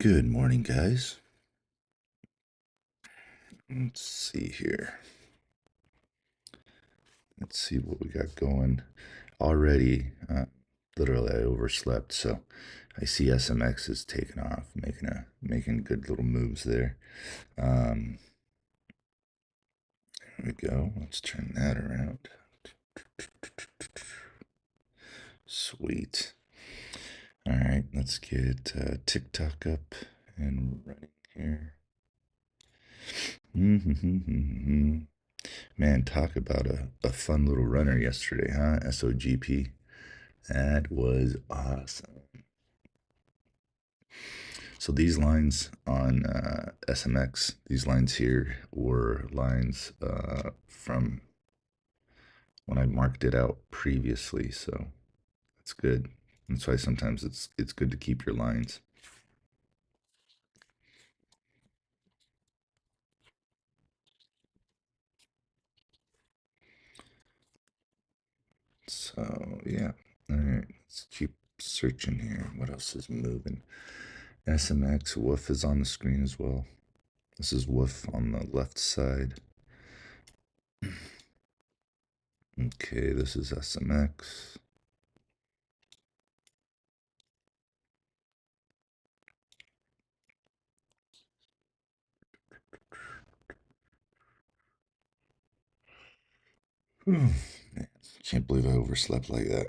Good morning, guys. Let's see here. Let's see what we got going. Already, literally, I overslept, so I see SMX is taking off, making good little moves there. There we go. Let's turn that around. Sweet. All right, let's get TikTok up and running here. Man, talk about a fun little runner yesterday, huh? SOGP. That was awesome. So these lines on SMX, these lines here were lines from when I marked it out previously. So that's good. That's why sometimes it's good to keep your lines. So yeah, all right. Let's keep searching here. What else is moving? SMX Woof is on the screen as well. This is Woof on the left side. Okay, this is SMX. Man, can't believe I overslept like that.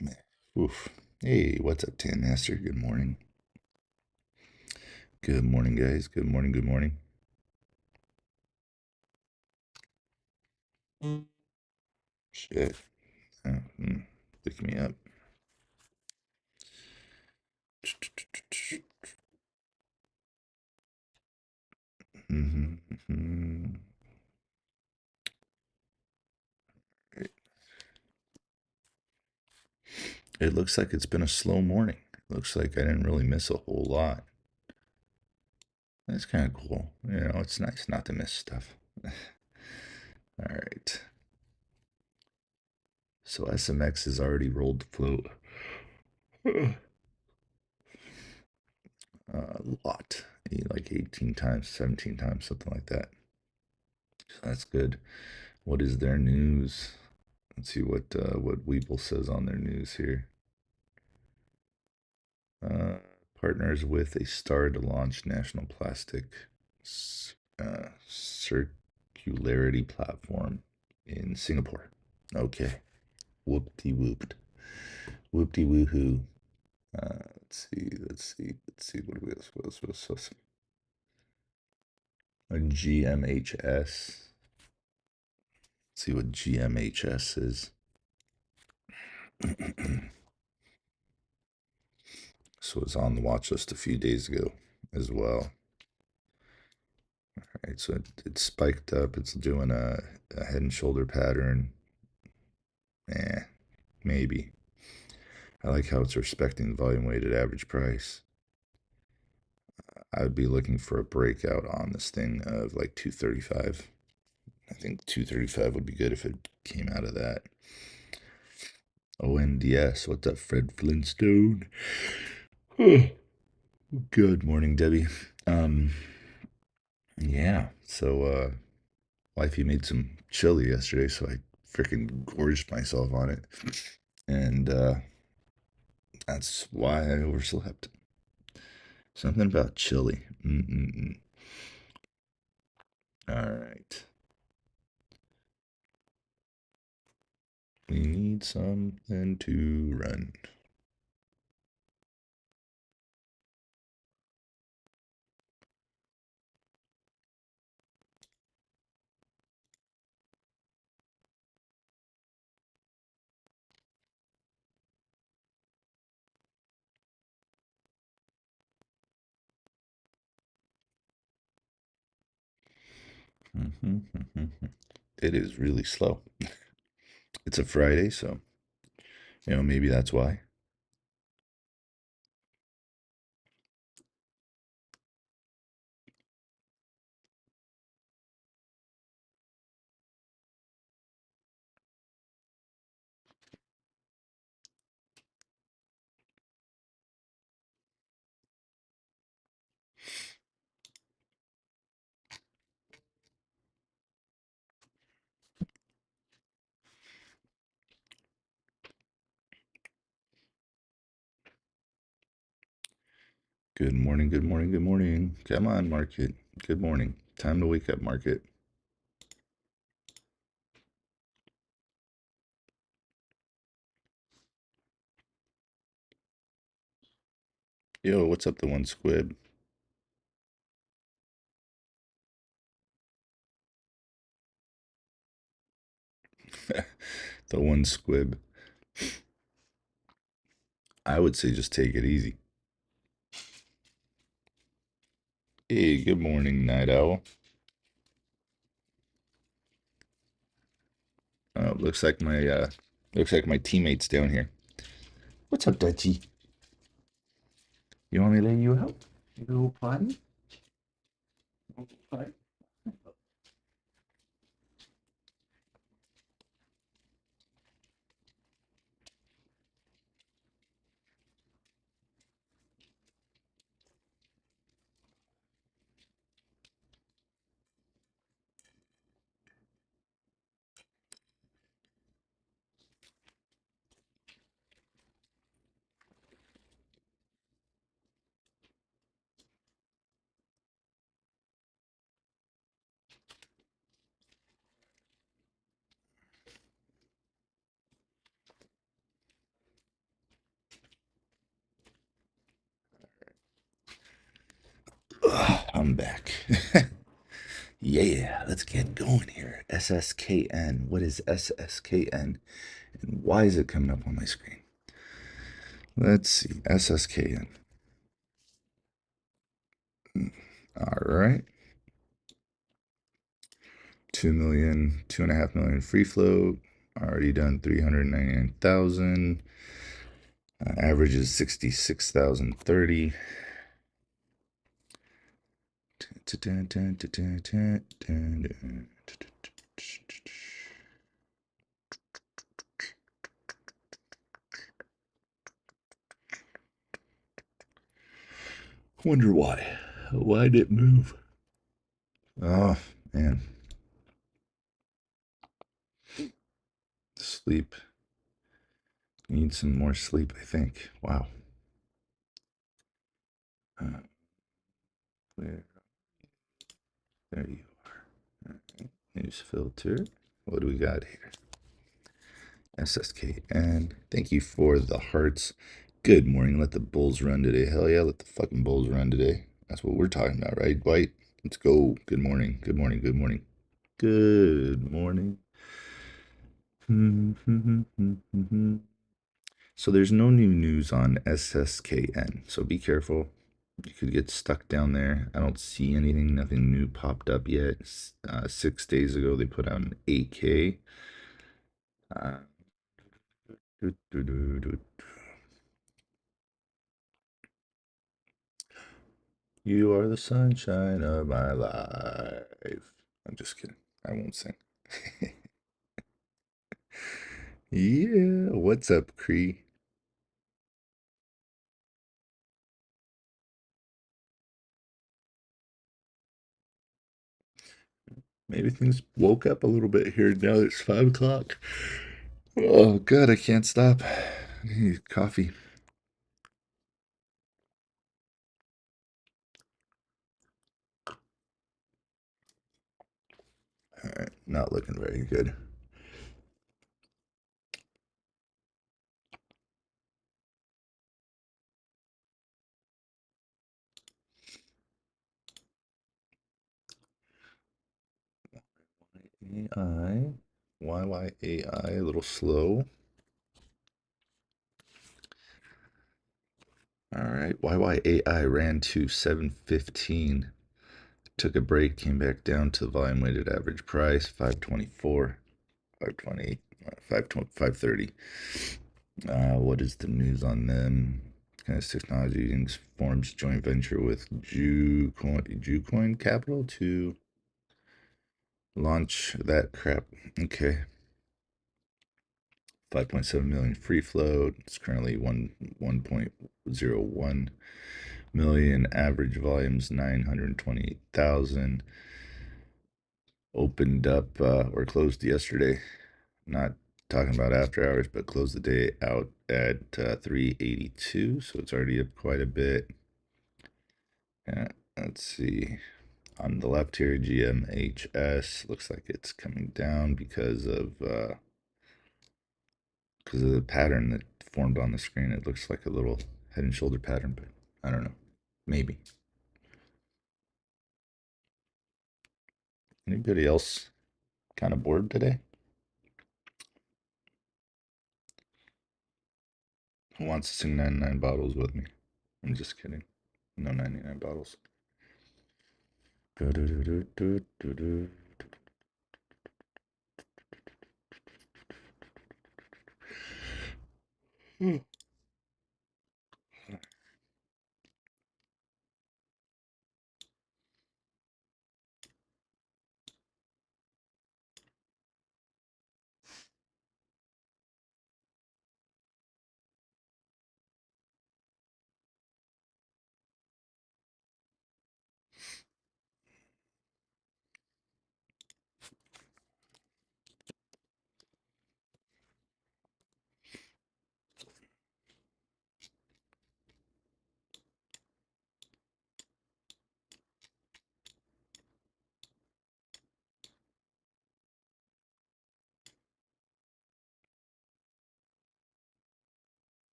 Man, oof. Hey, what's up, Tan Master? Good morning. Good morning, guys. Good morning. Good morning. Shit. Wake me up. It looks like it's been a slow morning. Looks like I didn't really miss a whole lot. That's kind of cool. You know, it's nice not to miss stuff. All right. So SMX has already rolled the float. A lot. Like 18 times, 17 times, something like that. So that's good. What is their news? Let's see what Weeble says on their news here. Partners with a star to launch national plastic circularity platform in Singapore. Okay. Whoop-de whooped. Whoop-de woohoo. Let's see. What else? A GMHS. Let's see what GMHS is. So it's on the watch list a few days ago as well. All right, so it spiked up. It's doing a head and shoulder pattern. Maybe. I like how it's respecting the volume weighted average price. I would be looking for a breakout on this thing of like 235. I think 235 would be good if it came out of that. ONDS, what's up, Fred Flintstone? Good morning, Debbie. Yeah, so wifey made some chili yesterday, so I freaking gorged myself on it. And that's why I overslept. Something about chili. All right. We need something to run. It is really slow. It's a Friday, so, maybe that's why. Good morning, good morning, good morning. Come on, market. Good morning. Time to wake up, market. Yo, what's up, the one squib? The one squib. I would say just take it easy. Hey, good morning, night owl. Oh, looks like my teammates down here. What's up, Dutchy? You want me to let you out? You go potty? Potty? Ugh, I'm back. Yeah, let's get going here. SSKN. What is SSKN? And why is it coming up on my screen? Let's see. SSKN. All right. 2 million, 2.5 million free float. Already done 399,000. Average is 66,030. Wonder why. Why did it move? Oh, man. Sleep. Need some more sleep, I think. Wow. Where? There you are. News filter. What do we got here? SSKN. Thank you for the hearts. Good morning. Let the Bulls run today. Hell yeah, let the fucking Bulls run today. That's what we're talking about, right, White? Let's go. Good morning. Good morning. Good morning. Good morning. So there's no new news on SSKN. So be careful. You could get stuck down there. I don't see anything. Nothing new popped up yet. 6 days ago, they put out an 8K. Do, do, do, do. You are the sunshine of my life. I'm just kidding. I won't sing. Yeah, what's up, Cree? Maybe things woke up a little bit here now that it's 5 o'clock. Oh, God, I can't stop. I need coffee. All right, not looking very good. AI, YYAI, a little slow. All right, YYAI ran to 715. Took a break, came back down to the volume weighted average price, 524, 520, 530. What is the news on them? Kind of Technology forms joint venture with Jucoin Capital to launch that crap. Okay. 5.7 million free float. It's currently 1.01 million. Average volumes 928,000. Opened up or closed yesterday. Not talking about after hours, but closed the day out at 382. So it's already up quite a bit. Yeah, let's see. On the left here, GMHS looks like it's coming down because of the pattern that formed on the screen. It looks like a little head and shoulder pattern, but I don't know. Maybe. Anybody else kind of bored today? Who wants to sing 99 bottles with me? I'm just kidding. No 99 bottles.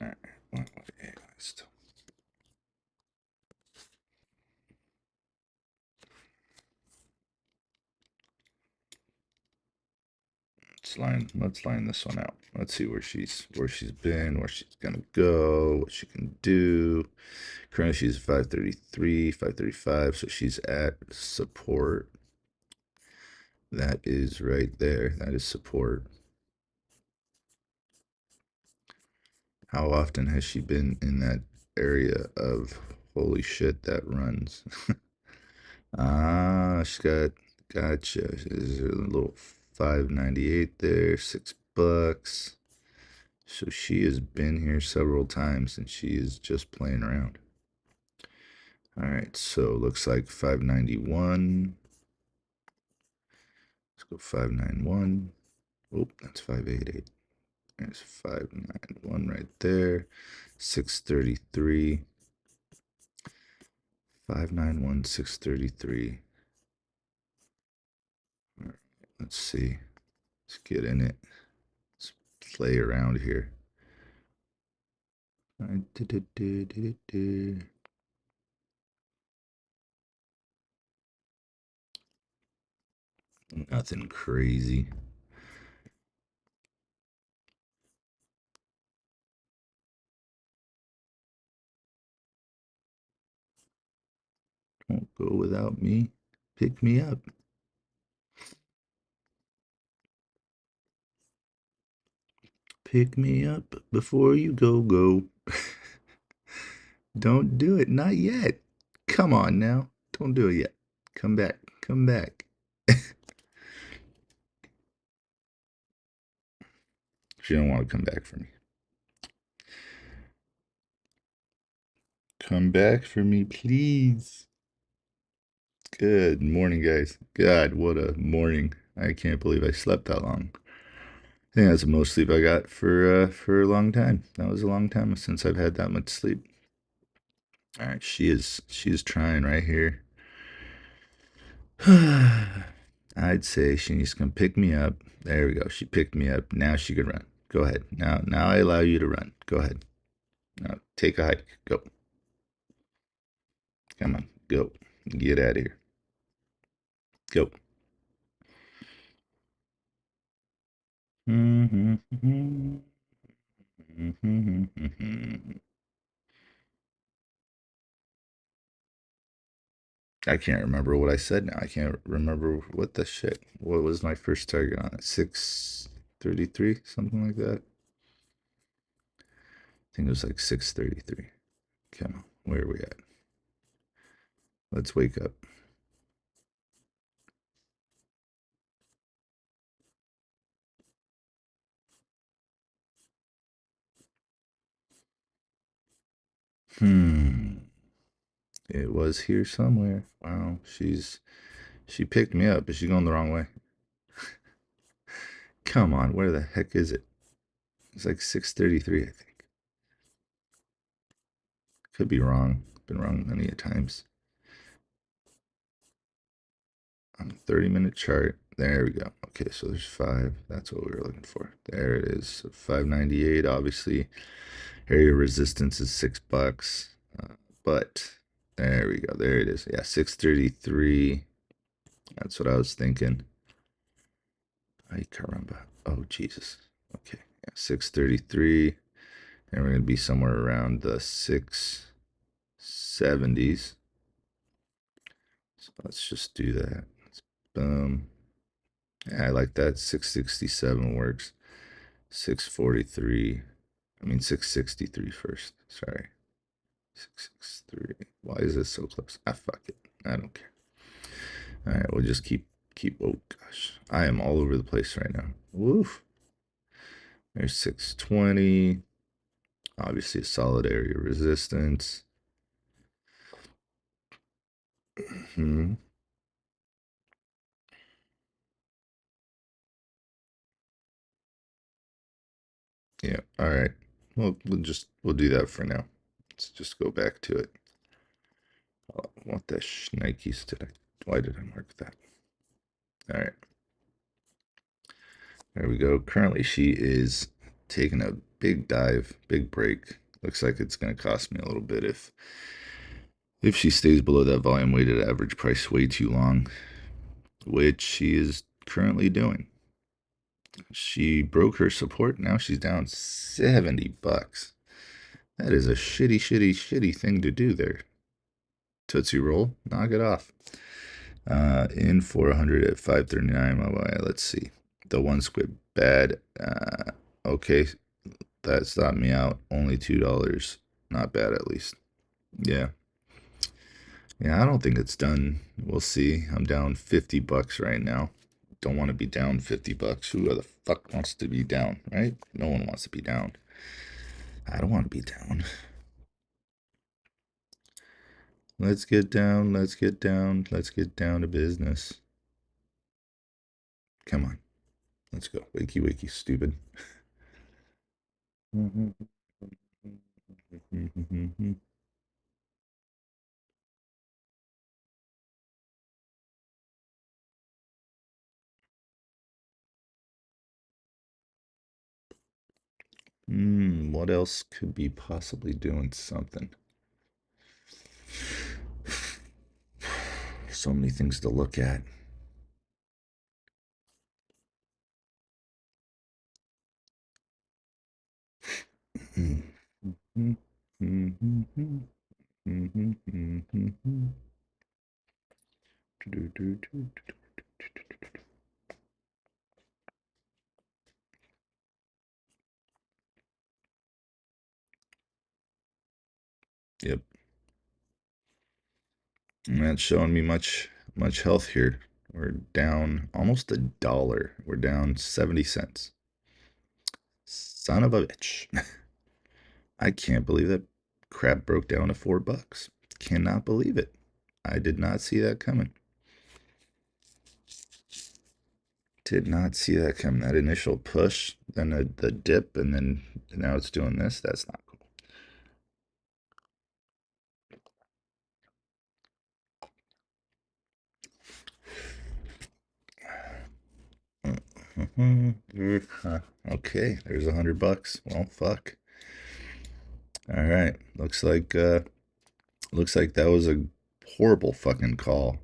All right. Okay, still. Let's line this one out. Let's see where she's been, where she's gonna go, what she can do. Currently she's 533, 535, so she's at support. That is right there. That is support. How often has she been in that area of holy shit that runs? Gotcha. There's a little 598 there, $6. So she has been here several times and she is just playing around. All right, so looks like 591. Let's go 591. Oh, that's 588. There's 591 right there. 633. 591, 633. All right, let's see. Let's get in it. Let's play around here. Nothing crazy. Don't go without me. Pick me up. Pick me up before you go. Don't do it. Not yet. Come on now. Don't do it yet. Come back. Come back. She don't want to come back for me. Come back for me, please. Good morning, guys. God, what a morning. I can't believe I slept that long. I think that's the most sleep I got for a long time. That was a long time since I've had that much sleep. All right, she's trying right here. I'd say she needs to come pick me up. There we go. She picked me up. Now she can run. Go ahead. Now I allow you to run. Go ahead. Now take a hike. Go. Come on. Go. Get out of here. Go. I can't remember what I said now. I can't remember what the shit. What was my first target on it? 633, something like that. I think it was like 633. Come on, where are we at? Let's wake up. It was here somewhere. Wow, she picked me up, but she's going the wrong way. Come on, where the heck is it? It's like 6:33, I think. Could be wrong. Been wrong many a times. On a 30-minute chart. There we go. Okay, so there's 5. That's what we were looking for. There it is. So 598, obviously. Area resistance is $6. But there we go. There it is. Yeah, 633. That's what I was thinking. Ay caramba. Oh, Jesus. Okay. Yeah, 633. And we're going to be somewhere around the 670s. So let's just do that. Boom. Yeah, I like that. 667 works. 643. I mean 663 first. Sorry. 663. Why is this so close? Ah, fuck it. I don't care. All right, we'll just keep. Oh gosh, I am all over the place right now. Woof. There's 620. Obviously, a solid area of resistance. Hmm. Yeah. All right. Well, we'll do that for now. Let's just go back to it. What the shnikes did I? Why did I mark that? All right. There we go. Currently, she is taking a big dive, big break. Looks like it's going to cost me a little bit if she stays below that volume weighted average price way too long, which she is currently doing. She broke her support. Now she's down $70. That is a shitty thing to do there. Tootsie Roll, knock it off. In 400 at 539. Let's see. The one squid bad. Okay, that stopped me out. Only $2. Not bad, at least. Yeah. Yeah, I don't think it's done. We'll see. I'm down $50 right now. Don't want to be down $50. Who the fuck wants to be down, right? No one wants to be down. I don't want to be down. Let's get down. Let's get down. Let's get down to business. Come on. Let's go. Wakey, wakey, stupid. What else could be possibly doing something? So many things to look at. Yep. And that's showing me much health here. We're down almost $1. We're down 70 cents. Son of a bitch. I can't believe that crap broke down to $4. Cannot believe it. I did not see that coming. Did not see that coming. That initial push, then the dip, and then now it's doing this. That's not cool. Okay, there's $100. Well, fuck. All right, looks like that was a horrible fucking call.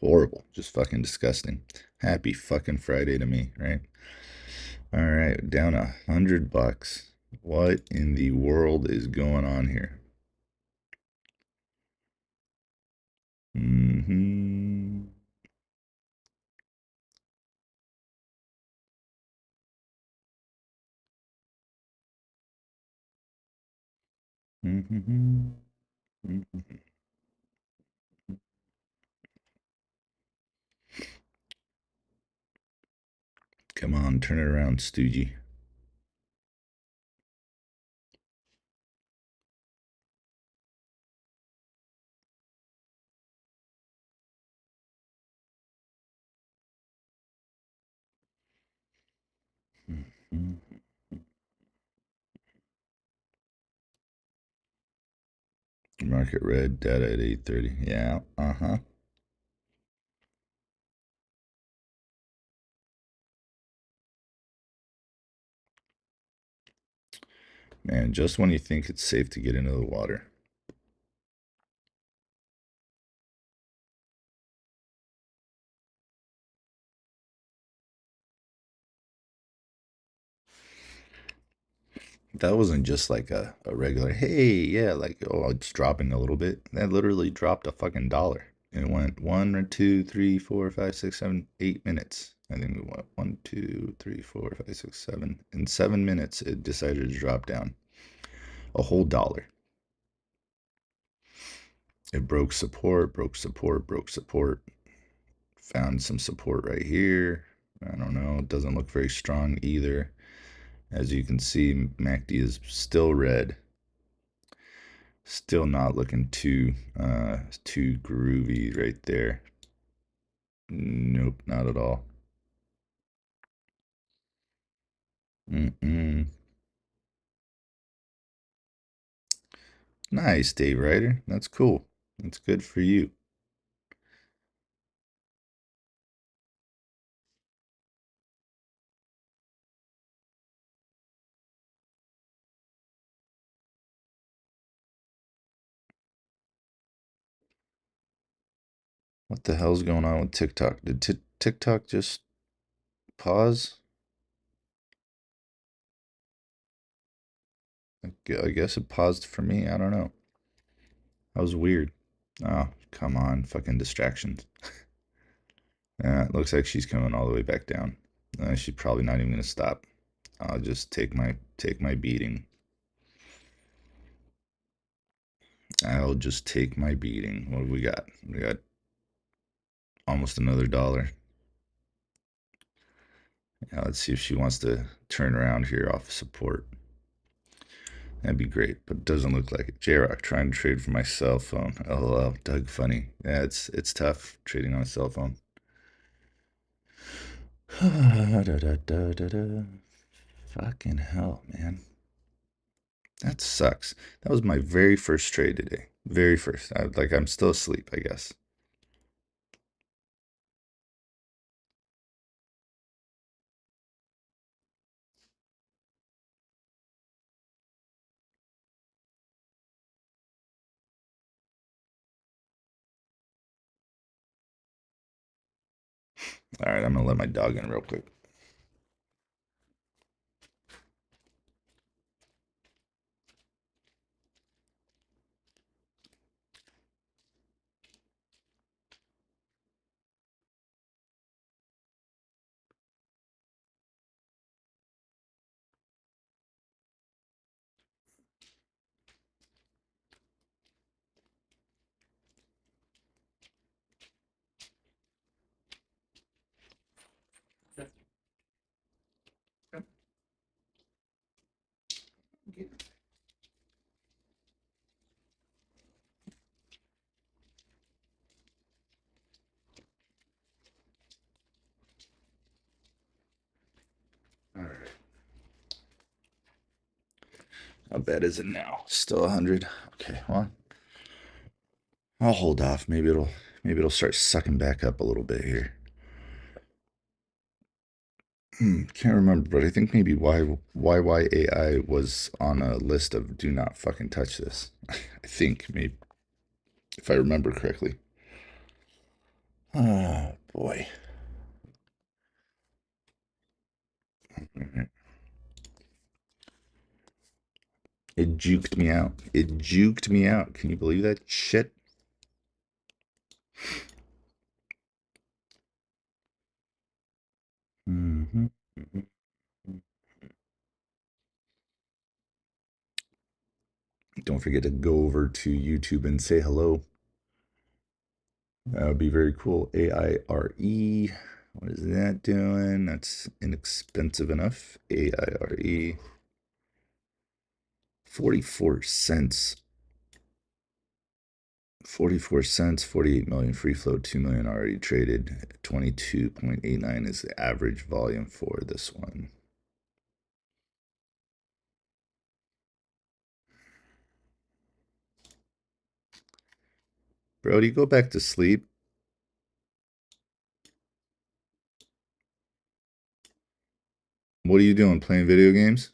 Horrible, just fucking disgusting. Happy fucking Friday to me, right? All right, down $100. What in the world is going on here? Mm-hmm. Mm-hmm. Mm-hmm. Come on, turn it around, Stoogie. Mhm. Market red, data at 8:30. Yeah, uh-huh. Man, just when you think it's safe to get into the water. That wasn't just like a regular, hey, yeah, like, oh, it's dropping a little bit. That literally dropped a fucking dollar. And it went one or two, three, four, five, six, seven, 8 minutes. I think it went one, two, three, four, five, six, seven. In 7 minutes, it decided to drop down a whole dollar. It broke support, broke support, broke support. Found some support right here. I don't know. It doesn't look very strong either. As you can see, MACD is still red. Still not looking too groovy right there. Nope, not at all. Mm-mm. Nice, Dave Ryder. That's cool. That's good for you. What the hell's going on with TikTok? Did TikTok just pause? I guess it paused for me. I don't know. That was weird. Oh, come on. Fucking distractions. It looks like she's coming all the way back down. She's probably not even gonna stop. I'll just take my beating. I'll just take my beating. What do we got? We got almost another dollar. Now let's see if she wants to turn around here off of support. That'd be great, but it doesn't look like it. Jrock trying to trade for my cell phone. LOL, Doug funny. Yeah, it's tough trading on a cell phone. da, da, da, da, da. Fucking hell, man. That sucks. That was my very first trade today. Very first. I'm still asleep, I guess. All right, I'm gonna let my dog in real quick. All right. How bad is it now? Still 100. Okay, well, I'll hold off. Maybe it'll start sucking back up a little bit here. Can't remember, but I think maybe YYAI was on a list of do not fucking touch this. I think maybe if I remember correctly. Oh boy. It juked me out. It juked me out. Can you believe that shit? Mm-hmm. Don't forget to go over to YouTube and say hello. That would be very cool. AIRE. What is that doing? That's inexpensive enough. AIRE. 44 cents. 44 cents, 48 million free float, 2 million already traded. 22.89 is the average volume for this one. Brody, go back to sleep. What are you doing? Playing video games?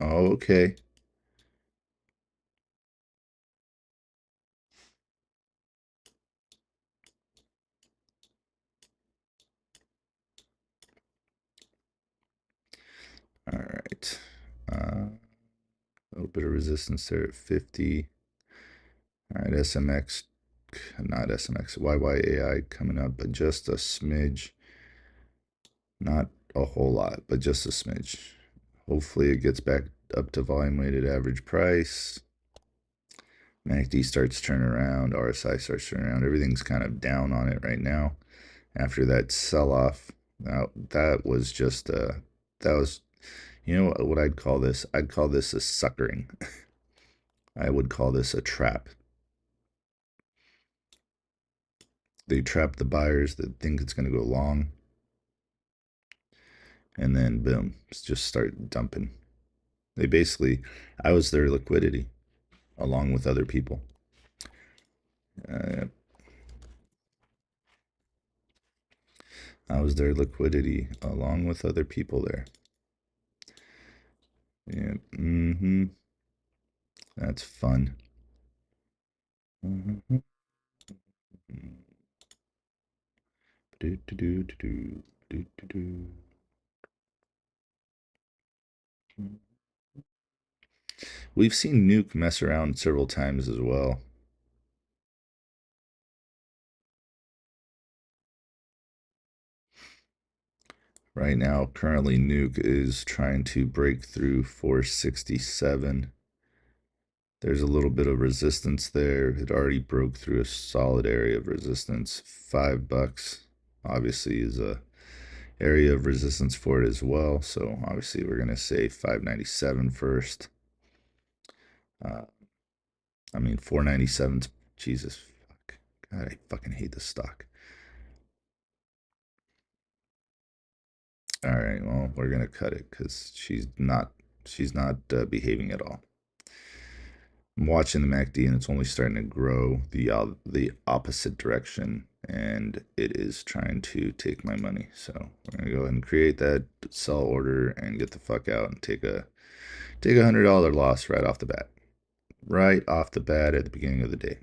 Oh, okay. All right. A little bit of resistance there at 50. All right, SMX, not SMX, YYAI coming up, but just a smidge. Not a whole lot, but just a smidge. Hopefully it gets back up to volume weighted average price. MACD starts turning around, RSI starts turning around. Everything's kind of down on it right now. After that sell-off, that was just that was, you know what I'd call this? I'd call this a suckering. I would call this a trap. They trap the buyers that think it's going to go long, and then boom, just start dumping. They basically, I was their liquidity along with other people. Uh, I was their liquidity along with other people there. Yeah, that's fun. Mm-hmm. Do, do, do, do, do, do, do. We've seen Nuke mess around several times as well. Right now, currently, Nuke is trying to break through 467. There's a little bit of resistance there. It already broke through a solid area of resistance. $5 obviously is a area of resistance for it as well. So obviously we're gonna say 597 first. I mean 497's Jesus fuck. God, I fucking hate this stock. All right, well we're gonna cut it because she's not behaving at all. I'm watching the MACD and it's only starting to grow the opposite direction, and it is trying to take my money. So we're gonna go ahead and create that sell order and get the fuck out and take a $100 loss right off the bat. Right off the bat at the beginning of the day.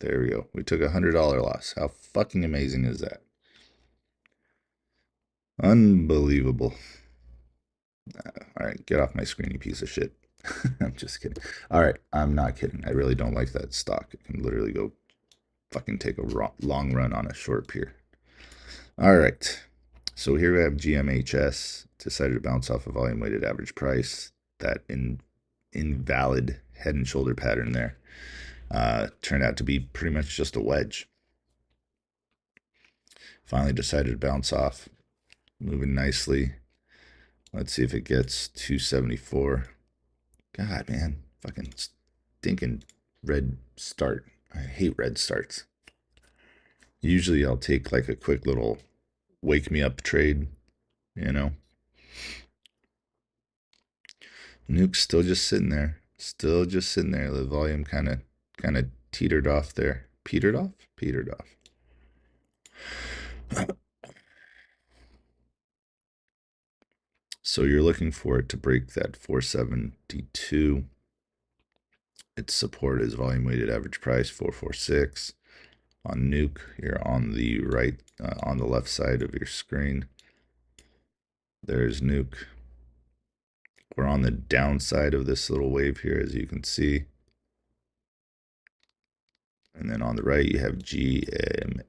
There we go. We took a $100 loss. How fucking amazing is that? Unbelievable. All right, get off my screen, you piece of shit. I'm just kidding. All right, I'm not kidding. I really don't like that stock. It can literally go fucking take a long run on a short pier. All right. So here we have GMHS decided to bounce off a volume weighted average price. That invalid head and shoulder pattern there turned out to be pretty much just a wedge. Finally decided to bounce off, moving nicely. Let's see if it gets 274. God, man, fucking stinking red start. I hate red starts. Usually I'll take like a quick little wake me up trade, you know. Nuke's still just sitting there. Still just sitting there. The volume kind of teetered off there. Petered off? Petered off. So you're looking for it to break that 472. Its support is volume weighted average price 446. On Nuke, you're on the right, on the left side of your screen. There's Nuke. We're on the downside of this little wave here, as you can see. And then on the right, you have GMHS.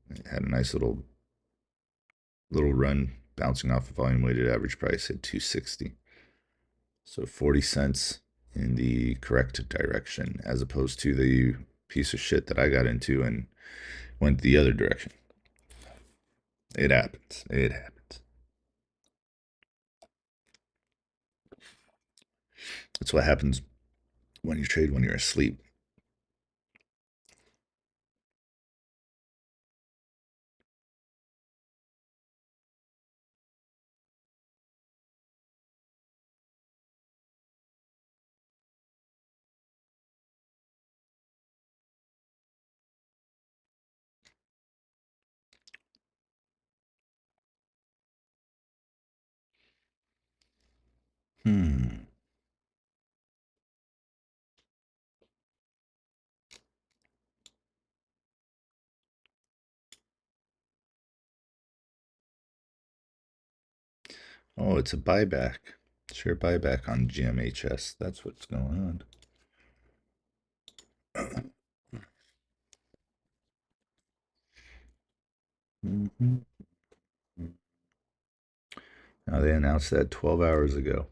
It had a nice little run bouncing off a volume weighted average price at 260. So 40 cents in the correct direction, as opposed to the piece of shit that I got into and went the other direction. It happens. It happens. That's what happens when you trade when you're asleep. Hmm. Oh, it's a buyback. Share buyback on GMHS. That's what's going on. Hmm. Now they announced that 12 hours ago.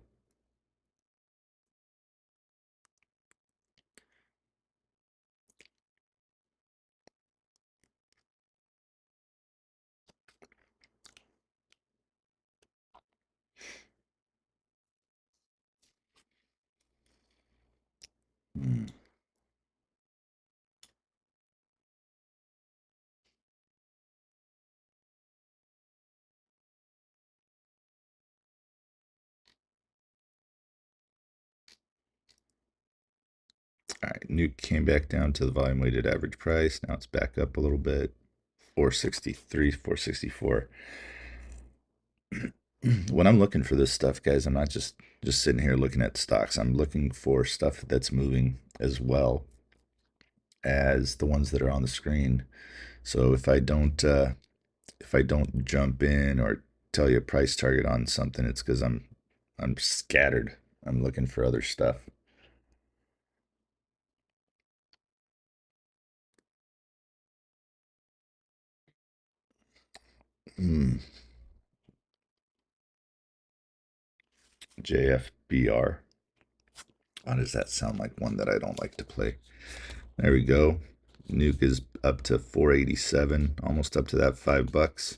Hmm. All right, Nuke came back down to the volume weighted average price. Now it's back up a little bit. 463, 464. When I'm looking for this stuff, guys, I'm not just sitting here looking at stocks. I'm looking for stuff that's moving as well as the ones that are on the screen. So if I don't jump in or tell you a price target on something, it's because I'm scattered. I'm looking for other stuff. Hmm. JFBR. Why does that sound like one that I don't like to play? There we go. Nuke is up to 487, almost up to that $5.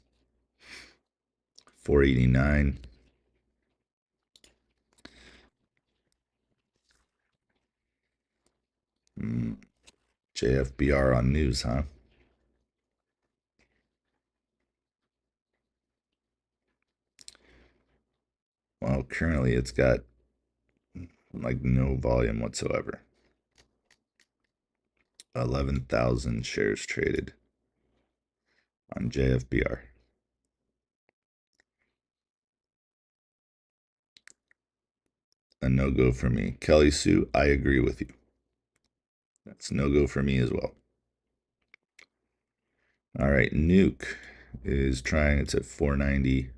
489. JFBR on news, huh? Well, currently it's got like no volume whatsoever. 11,000 shares traded on JFBR. A no go for me. Kelly Sue, I agree with you. That's no go for me as well. All right, Nuke is trying. It's at 490.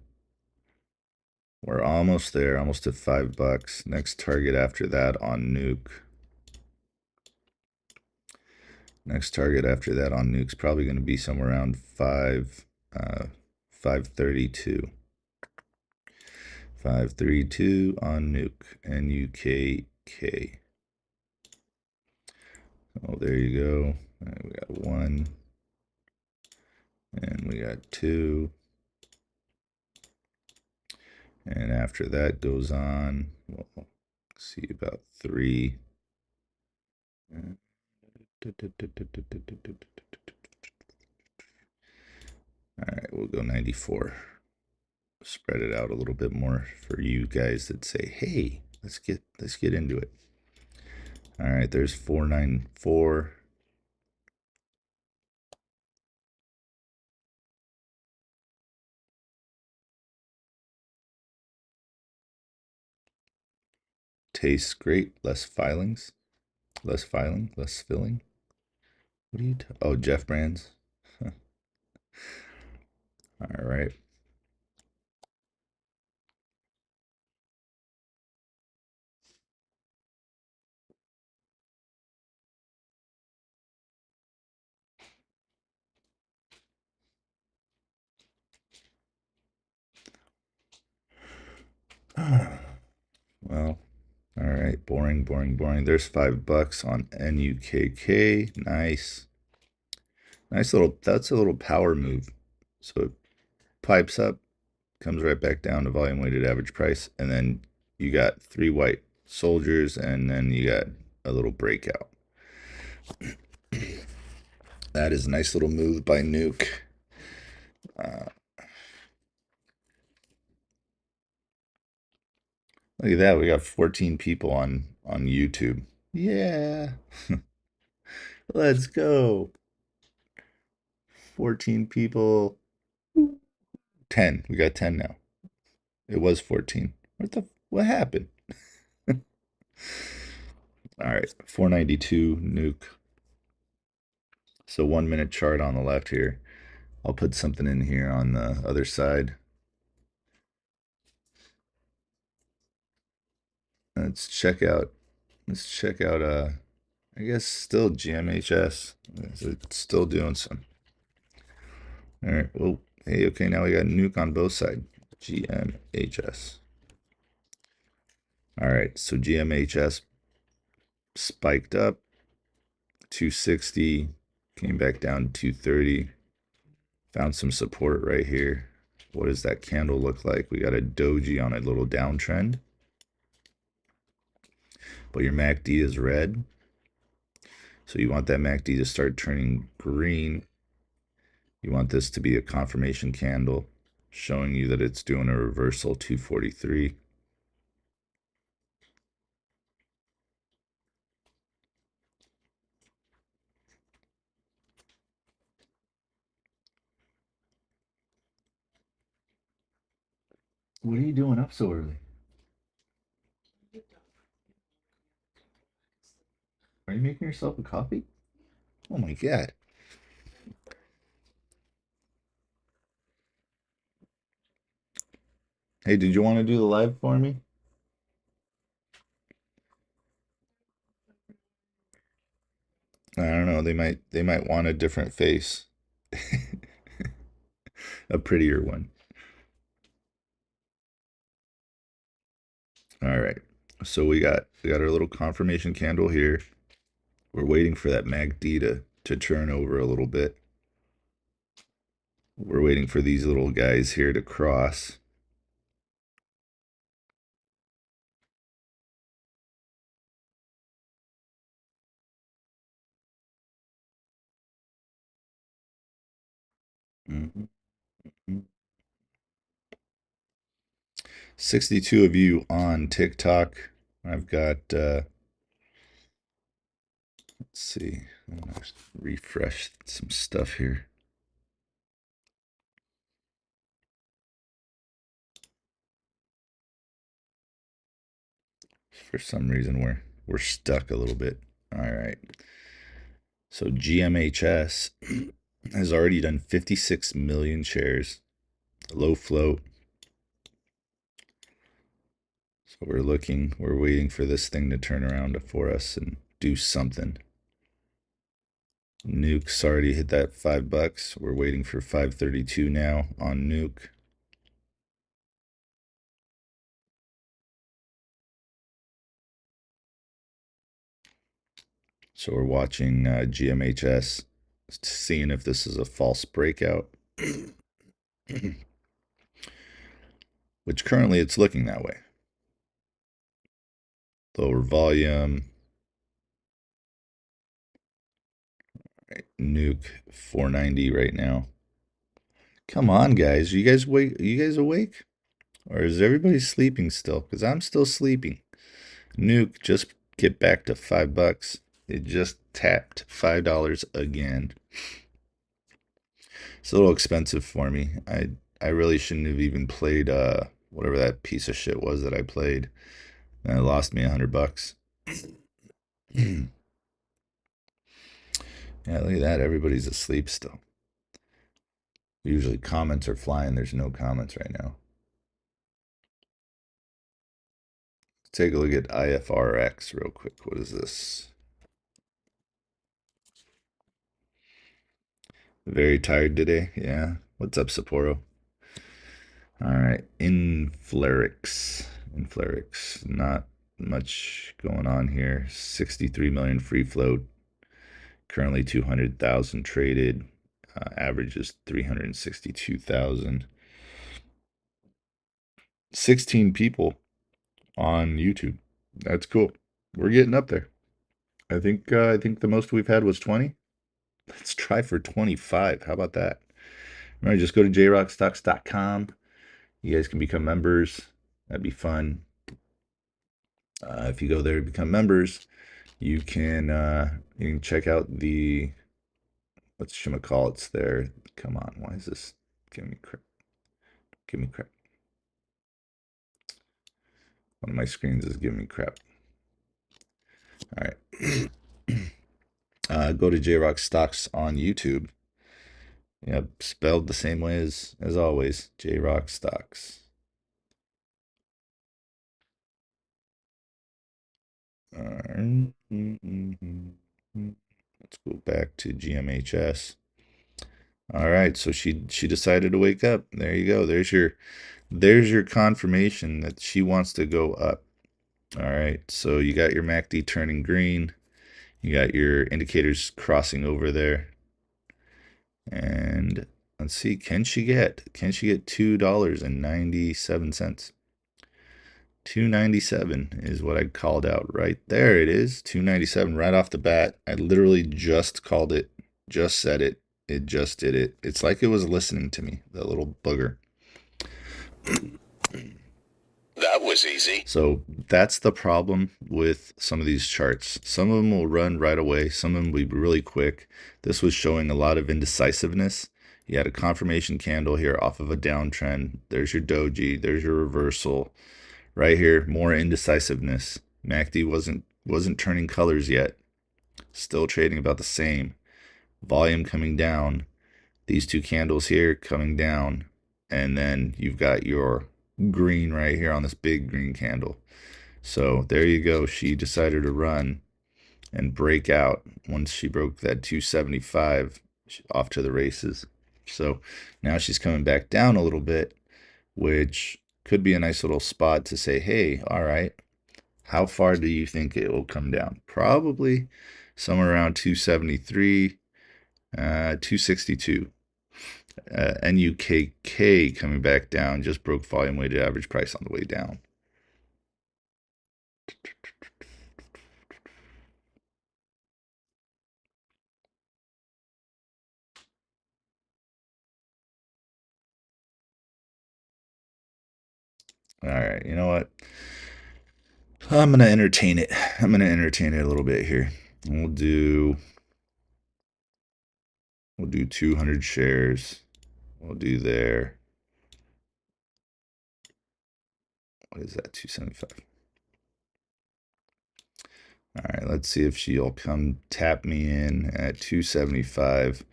We're almost there, almost at $5. Next target after that on Nuke. Next target after that on Nuke's probably going to be somewhere around 532. 532 on Nuke. NUKK. Oh, there you go. Right, we got one. And we got two. And after that goes on, we'll see about three. All right, we'll go 94. Spread it out a little bit more for you guys that say, "Hey, let's get into it." All right, there's 494. Tastes great. Less filings. Less filing. Less filling. What are you? Oh, Jeff Brands. All right. Well, all right. Boring, boring, boring. There's $5 on NUKK. Nice. Nice little, that's a little power move. So it pipes up, comes right back down to volume weighted average price, and then you got three white soldiers, and then you got a little breakout. That is a nice little move by Nuke. Look at that, we got 14 people on YouTube. Yeah, let's go. 14 people. 10. We got 10 now. It was 14. What happened? All right, 492 nuke. So 1 minute chart on the left here. I'll put something in here on the other side. Let's check out. I guess still GMHS. It's still doing some. All right. Well, hey, okay. Now we got nuke on both sides. GMHS. All right. So GMHS spiked up 260, came back down 230. Found some support right here. What does that candle look like? We got a doji on a little downtrend, but your MACD is red. So you want that MACD to start turning green. You want this to be a confirmation candle showing you that it's doing a reversal 243. What are you doing up so early? Are you making yourself a coffee? Oh my God. Hey, did you want to do the live for me? I don't know. They might want a different face. A prettier one. All right. So we got our little confirmation candle here. We're waiting for that MACD to turn over a little bit. We're waiting for these little guys here to cross. Mm-hmm. 62 of you on TikTok. I've got, let's see, I'm gonna refresh some stuff here. For some reason, we're stuck a little bit. All right. So GMHS has already done 56 million shares, low float. So we're waiting for this thing to turn around for us and do something. Nuke's already hit that $5. We're waiting for 532 now on Nuke. So we're watching GMHS, seeing if this is a false breakout, which currently it's looking that way. Lower volume. Right, Nuke 490 right now. Come on, guys. Are you guys awake? Or is everybody sleeping still? Because I'm still sleeping. Nuke just get back to $5. It just tapped $5 again. It's a little expensive for me. I really shouldn't have even played whatever that piece of shit was that I played. And it lost me $100. Yeah, look at that. Everybody's asleep still. Usually comments are flying. There's no comments right now. Take a look at IFRX real quick. What is this? Very tired today. Yeah. What's up, Sapporo? All right. Inflarix. Not much going on here. 63 million free float. Currently 200,000 traded. Average is 362,000. 16 people on YouTube. That's cool. We're getting up there. I think the most we've had was 20. Let's try for 25. How about that? Remember, just go to jrockstocks.com. You guys can become members. That'd be fun. If you go there to become members, you can check out the what's it's there. Come on, why is this giving me crap? Give me crap. One of my screens is giving me crap. All right. Go to Jrockstocks on YouTube. Yep, spelled the same way as always. Jrockstocks. Let's go back to GMHS. All right, so she decided to wake up. There you go. There's your confirmation that she wants to go up. All right, so you got your MACD turning green. You got your indicators crossing over there. And let's see, can she get $2.97? 297 is what I called out right there. It is 297 right off the bat. I literally just called it, just said it. It just did it. It's like it was listening to me, that little booger. That was easy. So that's the problem with some of these charts. Some of them will run right away. Some of them will be really quick. This was showing a lot of indecisiveness. You had a confirmation candle here off of a downtrend. There's your doji. There's your reversal. Right here, more indecisiveness. MACD wasn't turning colors yet. Still trading about the same. Volume coming down. These two candles here coming down. And then you've got your green right here on this big green candle. So there you go. She decided to run and break out. Once she broke that 275, off to the races. So now she's coming back down a little bit, which could be a nice little spot to say, hey, all right, how far do you think it will come down? Probably somewhere around 273, 262. NUKK coming back down, just broke volume weighted average price on the way down. All right, you know what? I'm gonna entertain it. I'm gonna entertain it a little bit here. We'll do 200 shares. We'll do there. What is that? 275. All right, let's see if she'll come tap me in at 275.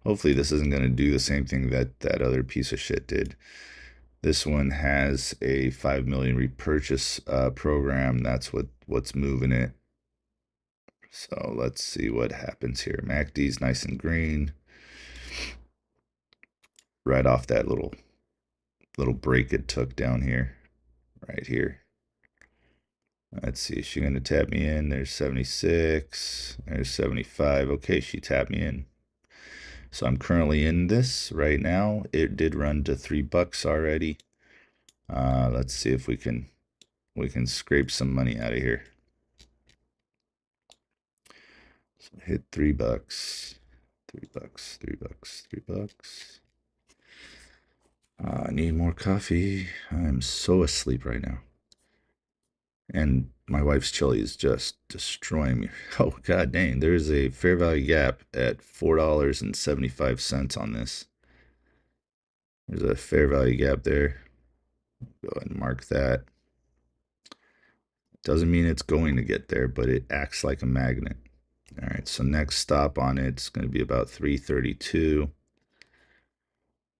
Hopefully this isn't going to do the same thing that that other piece of shit did. This one has a 5 million repurchase program. That's what's moving it. So let's see what happens here. MACD's nice and green. Right off that little break it took down here. Right here. Let's see, is she going to tap me in? There's 76. There's 75. Okay, she tapped me in. So I'm currently in this right now. It did run to $3 already. Let's see if we can scrape some money out of here. So hit $3. $3, $3, $3. I need more coffee. I'm so asleep right now. And my wife's chili is just destroying me. Oh, god dang. There's a fair value gap at $4.75 on this. There's a fair value gap there. Go ahead and mark that. Doesn't mean it's going to get there, but it acts like a magnet. All right, so next stop on it's going to be about 332.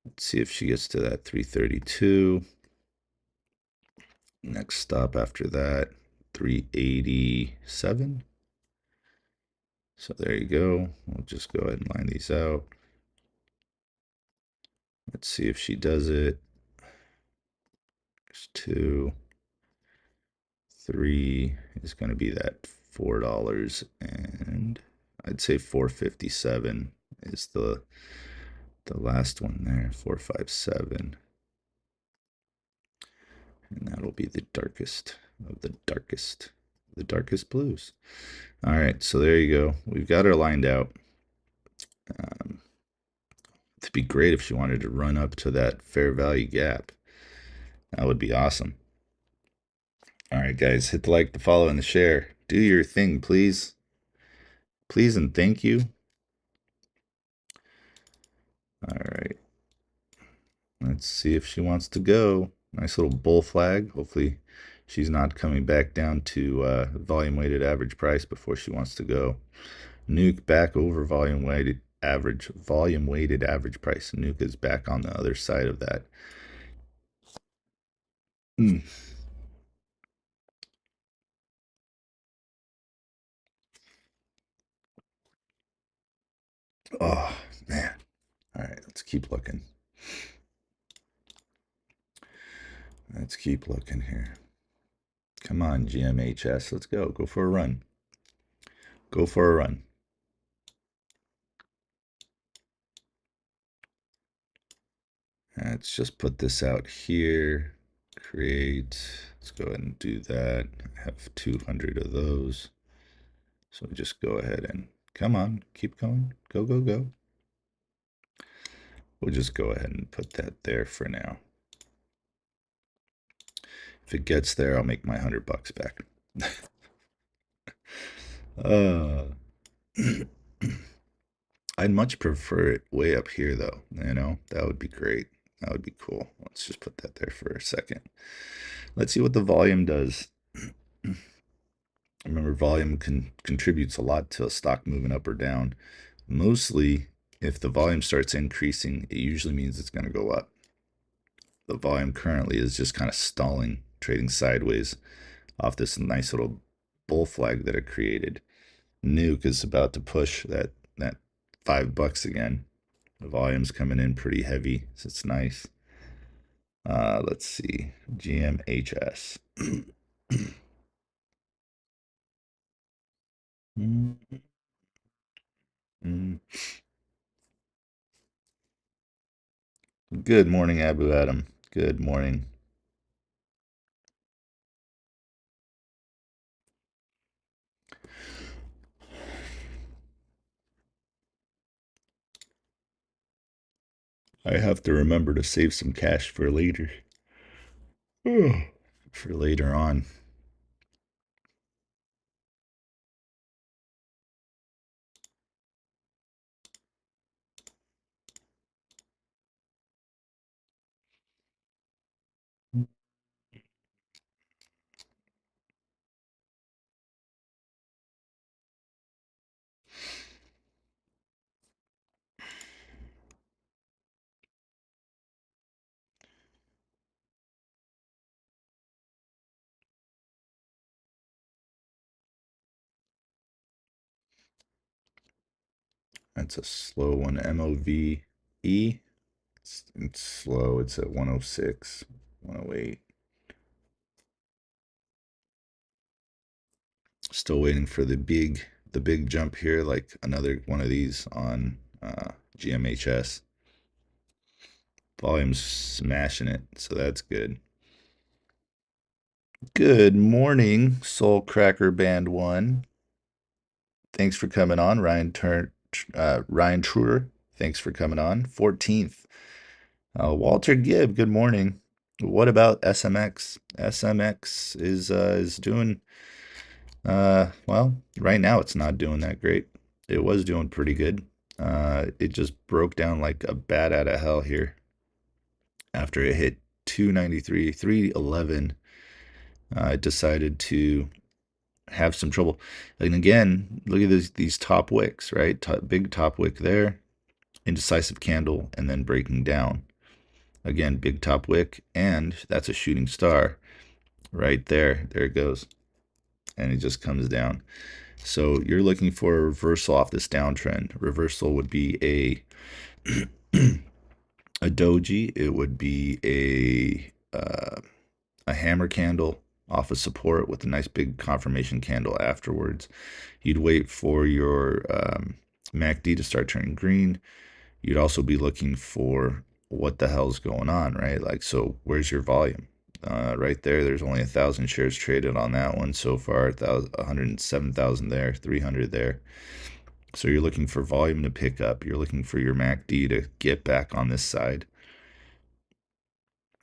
Let's see if she gets to that 332. Next stop after that, 387. So there you go. We'll just go ahead and line these out. Let's see if she does it. There's 2. 3 is going to be that $4, and I'd say 457 is the last one there. 457, and that'll be the darkest of the darkest, the darkest blues. All right, so there you go. We've got her lined out. It'd be great if she wanted to run up to that fair value gap. That would be awesome. All right, guys, hit the like, the follow, and the share. Do your thing, please. Please and thank you. All right. Let's see if she wants to go. Nice little bull flag. Hopefully She's not coming back down to volume weighted average price before she wants to go. Nuke back over volume weighted average price. Nuke is back on the other side of that. Mm. Oh man. All right, let's keep looking. Let's keep looking here. Come on, GMHS. Let's go. Go for a run. Go for a run. Let's just put this out here. Create. Let's go ahead and do that. I have 200 of those. So just go ahead and come on. Keep going. Go, go, go. We'll just go ahead and put that there for now. If it gets there, I'll make my $100 back. uh, I'd much prefer it way up here, though. You know, that would be great. That would be cool. Let's just put that there for a second. Let's see what the volume does. Remember, volume contributes a lot to a stock moving up or down. Mostly, if the volume starts increasing, it usually means it's going to go up. The volume currently is just kind of stalling, trading sideways off this nice little bull flag that it created. Nuke is about to push that $5 again. The volume's coming in pretty heavy, so it's nice. Let's see, GMHS. Good morning, Abu Adam. Good morning. I have to remember to save some cash for later. For later on. That's a slow one. MOVE. It's slow. It's at 106, 108. Still waiting for the big jump here, like another one of these on GMHS. Volume's smashing it, so that's good. Good morning, Soul Cracker Band 1. Thanks for coming on, Ryan Truer. Thanks for coming on. 14th. Walter Gibb, good morning. What about SMX? SMX is doing well, right now it's not doing that great. It was doing pretty good. It just broke down like a bat out of hell here after it hit 293, 311. It decided to have some trouble. And again, look at these top wicks, right? Big top wick there, indecisive candle, and then breaking down. Again, big top wick, and that's a shooting star right there. There it goes. And it just comes down. So you're looking for a reversal off this downtrend. Reversal would be a doji. It would be a hammer candle off of support with a nice big confirmation candle afterwards. You'd wait for your MACD to start turning green. You'd also be looking for what the hell's going on, right? Like, so where's your volume? Right there, there's only 1,000 shares traded on that one so far. 107,000 there, 300 there. So you're looking for volume to pick up. You're looking for your MACD to get back on this side.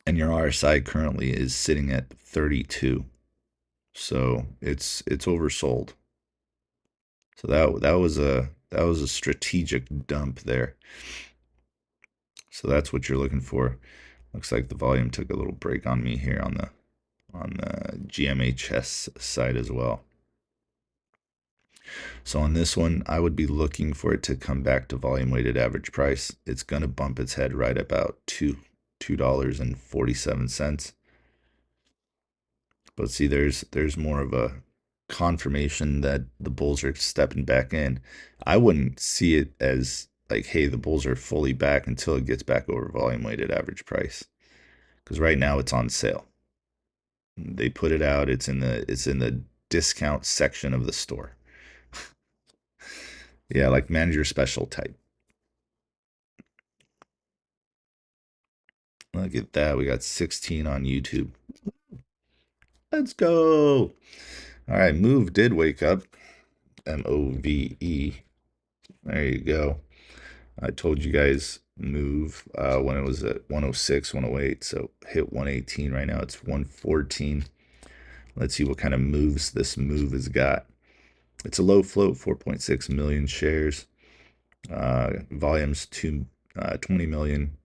And your RSI currently is sitting at 32. So it's oversold. So that was a strategic dump there. So that's what you're looking for. Looks like the volume took a little break on me here on the GMHS side as well. So on this one, I would be looking for it to come back to volume weighted average price. It's going to bump its head right about $2.47. But see, there's more of a confirmation that the bulls are stepping back in. I wouldn't see it as like, hey, the bulls are fully back until it gets back over volume weighted average price. Because right now it's on sale. They put it out. It's in the discount section of the store. Yeah, like manager special type. Look at that. We got 16 on YouTube. Let's go. All right, Move did wake up. MOVE. There you go. I told you guys Move when it was at 106, 108. So hit 118 right now. It's 114. Let's see what kind of moves this Move has got. It's a low float, 4.6 million shares. Volumes 20 million,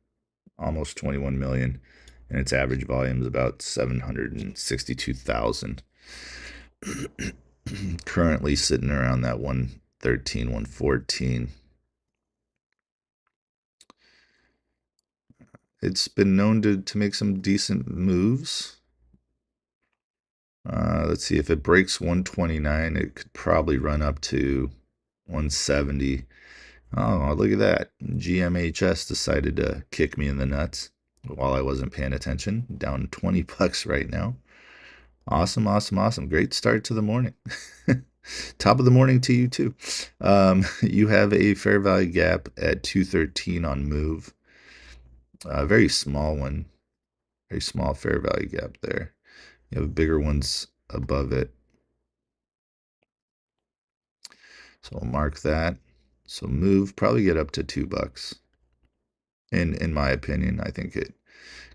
almost 21 million, and its average volume is about 762,000. Currently sitting around that 113, 114. It's been known to make some decent moves. Let's see, if it breaks 129, it could probably run up to 170. Oh, look at that. GMHS decided to kick me in the nuts while I wasn't paying attention. Down 20 bucks right now. Awesome, awesome, awesome. Great start to the morning. Top of the morning to you too. You have a fair value gap at 213 on Move. A very small one. Very small fair value gap there. You have bigger ones above it. So we'll mark that. So Move probably get up to $2. In my opinion, I think it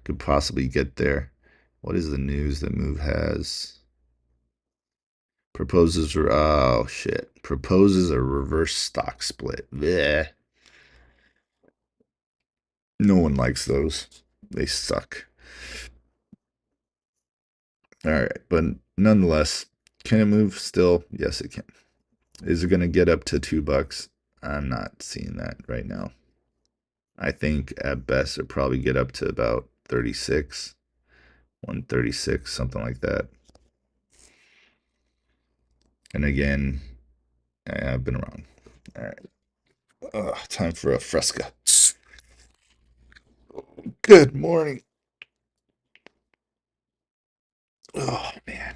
could possibly get there. What is the news that Move has? Oh shit. Proposes a reverse stock split. Bleh. No one likes those. They suck. All right, but nonetheless, can it move still? Yes, it can. Is it going to get up to $2? I'm not seeing that right now. I think at best it probably get up to about 36, 136, something like that. And again, I've been wrong. All right. Time for a fresca. Good morning. Oh, man.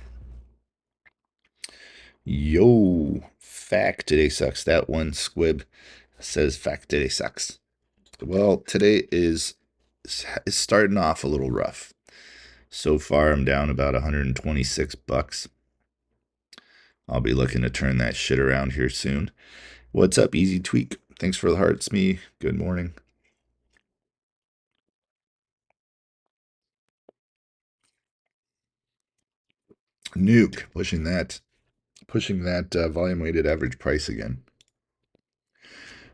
Yo, fact today sucks. That one squib says fact today sucks. Well, today is starting off a little rough. So far, I'm down about 126 bucks. I'll be looking to turn that shit around here soon. What's up, Easy Tweak? Thanks for the hearts, me. Good morning. Nuke pushing that volume weighted average price again.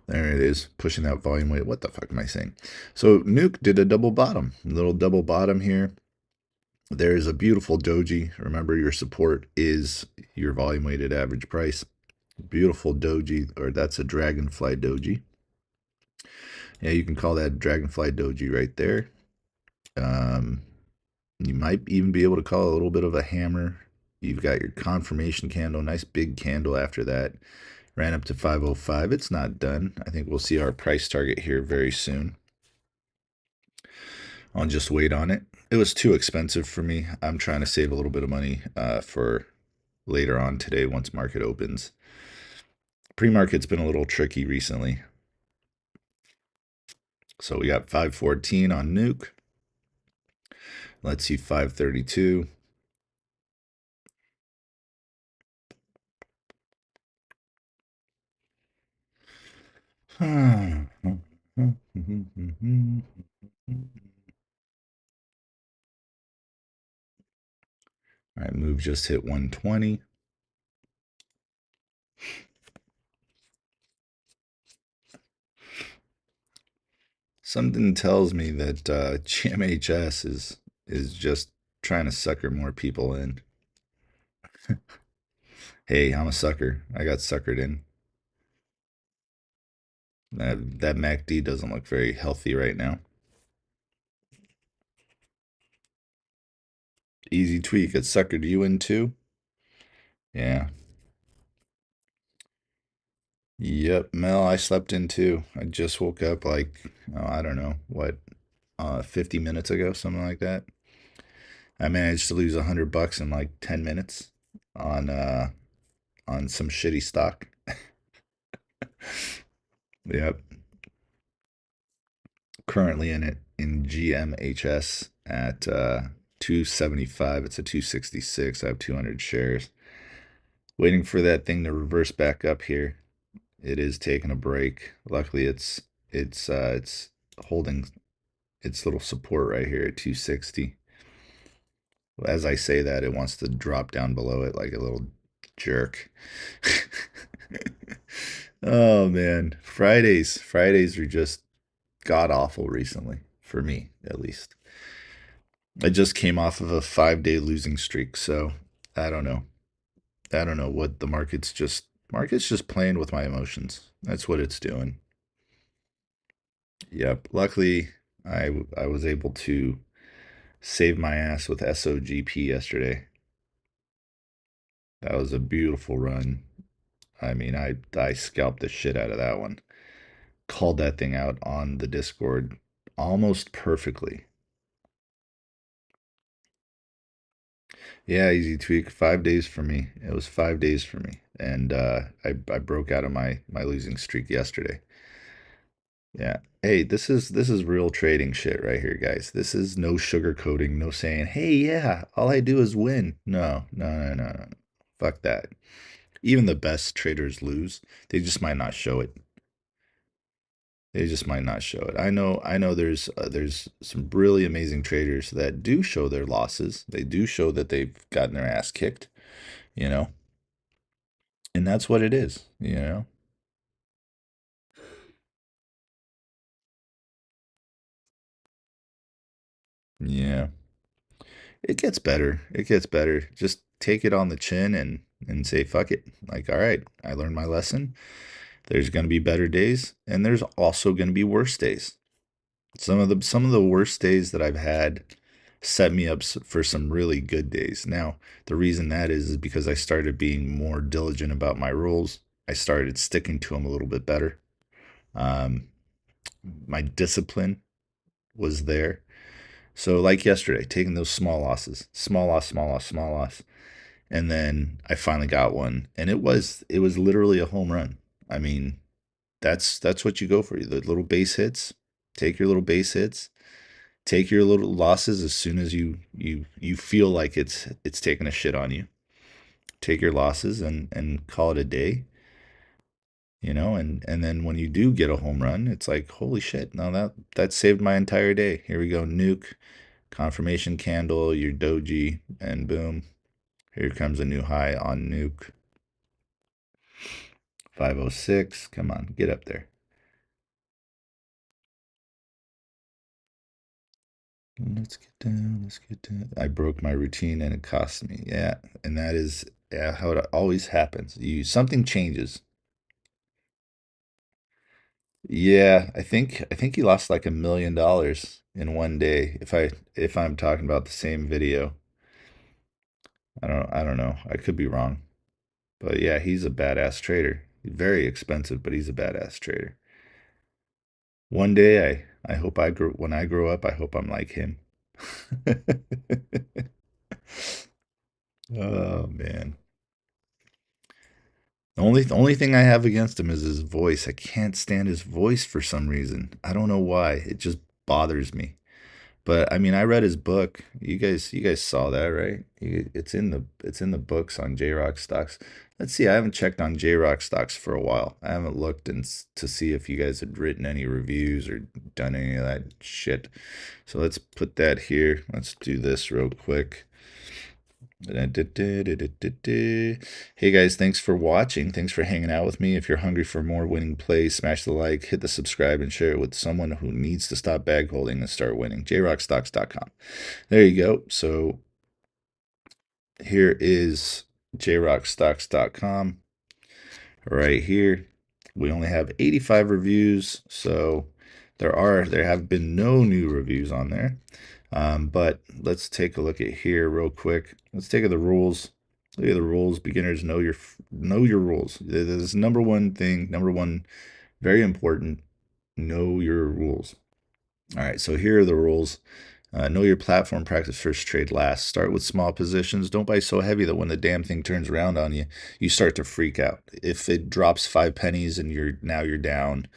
There it is, pushing that volume weight. What the fuck am I saying? So Nuke did a double bottom, little double bottom here. There's a beautiful doji. Remember, your support is your volume weighted average price. Beautiful doji, or that's a dragonfly doji. Yeah, you can call that dragonfly doji right there. You might even be able to call it a little bit of a hammer. You've got your confirmation candle, nice big candle after that. Ran up to 505. It's not done. I think we'll see our price target here very soon. I'll just wait on it. It was too expensive for me. I'm trying to save a little bit of money for later on today once market opens. Pre-market's been a little tricky recently. So we got 514 on Nuke. Let's see 532. All right, Move just hit 120. Something tells me that GMHS is just trying to sucker more people in. Hey, I'm a sucker. I got suckered in. That MACD doesn't look very healthy right now. Easy tweak. It suckered you in too? Yeah. Yep, Mel, I slept in too. I just woke up like, oh, I don't know, what, 50 minutes ago, something like that. I managed to lose $100 in like 10 minutes on some shitty stock. Yep. Currently in it in GMHS at 275. It's a 266. I have 200 shares. Waiting for that thing to reverse back up here. It is taking a break. Luckily it's holding its little support right here at 260. As I say that, it wants to drop down below it like a little jerk. Oh man, Fridays are just god awful recently for me, at least. I just came off of a 5-day losing streak, so I don't know. I don't know what the market's just playing with my emotions. That's what it's doing. Yep. Luckily, I was able to save my ass with SOGP yesterday. That was a beautiful run. I mean, I scalped the shit out of that one. Called that thing out on the Discord almost perfectly. Yeah, easy tweak. 5 days for me. It was 5 days for me, and I broke out of my losing streak yesterday. Yeah. Hey, this is real trading shit right here, guys. This is no sugarcoating, no saying, "Hey, yeah, all I do is win." No, no, no, no, no. Fuck that. Even the best traders lose. They just might not show it. They just might not show it. I know there's some really amazing traders that do show their losses. They do show that they've gotten their ass kicked, you know. And that's what it is, you know. Yeah. It gets better. It gets better. Just take it on the chin and say fuck it. Like, all right, I learned my lesson. There's going to be better days and there's also going to be worse days. Some of the worst days that I've had set me up for some really good days. Now, the reason that is because I started being more diligent about my rules. I started sticking to them a little bit better. Um, my discipline was there. So, like yesterday, taking those small losses, small loss, small loss, small loss, and then I finally got one, and it was literally a home run. I mean, that's what you go for. The little base hits. Take your little base hits. Take your little losses as soon as you feel like it's taking a shit on you. Take your losses and call it a day, and then when you do get a home run, it's like, holy shit, no, that saved my entire day. Here we go, nuke, confirmation candle, your doji, and boom, here comes a new high on nuke. 506, come on, get up there. Let's get down, let's get down. I broke my routine and it cost me. Yeah, and that is, yeah, how it always happens. Something changes. Yeah, I think he lost like $1 million in one day. If I'm talking about the same video. I don't know. I could be wrong. But yeah, he's a badass trader. Very expensive, but he's a badass trader. One day I hope when I grow up, I hope I'm like him. Oh man. The only thing I have against him is his voice. I can't stand his voice for some reason. I don't know why. It just bothers me. But I mean, I read his book. You guys saw that, right? It's in the books on Jrockstocks. Let's see. I haven't checked on Jrockstocks for a while. I haven't looked to see if you guys had written any reviews or done any of that shit. So let's put that here. Let's do this real quick. Hey guys, thanks for watching. Thanks for hanging out with me. If you're hungry for more winning plays, smash the like, hit the subscribe, and share it with someone who needs to stop bag holding and start winning. Jrockstocks.com. There you go. So here is Jrockstocks.com. Right here, we only have 85 reviews, so there have been no new reviews on there. But let's take a look at here real quick. Let's take a look at the rules. Look at the rules. Beginners know your rules. This is number one thing. Number one, very important. Know your rules. All right, so here are the rules. Know your platform, practice first, trade last. Start with small positions. Don't buy so heavy that when the damn thing turns around on you, you start to freak out. If it drops 5 pennies and you're down,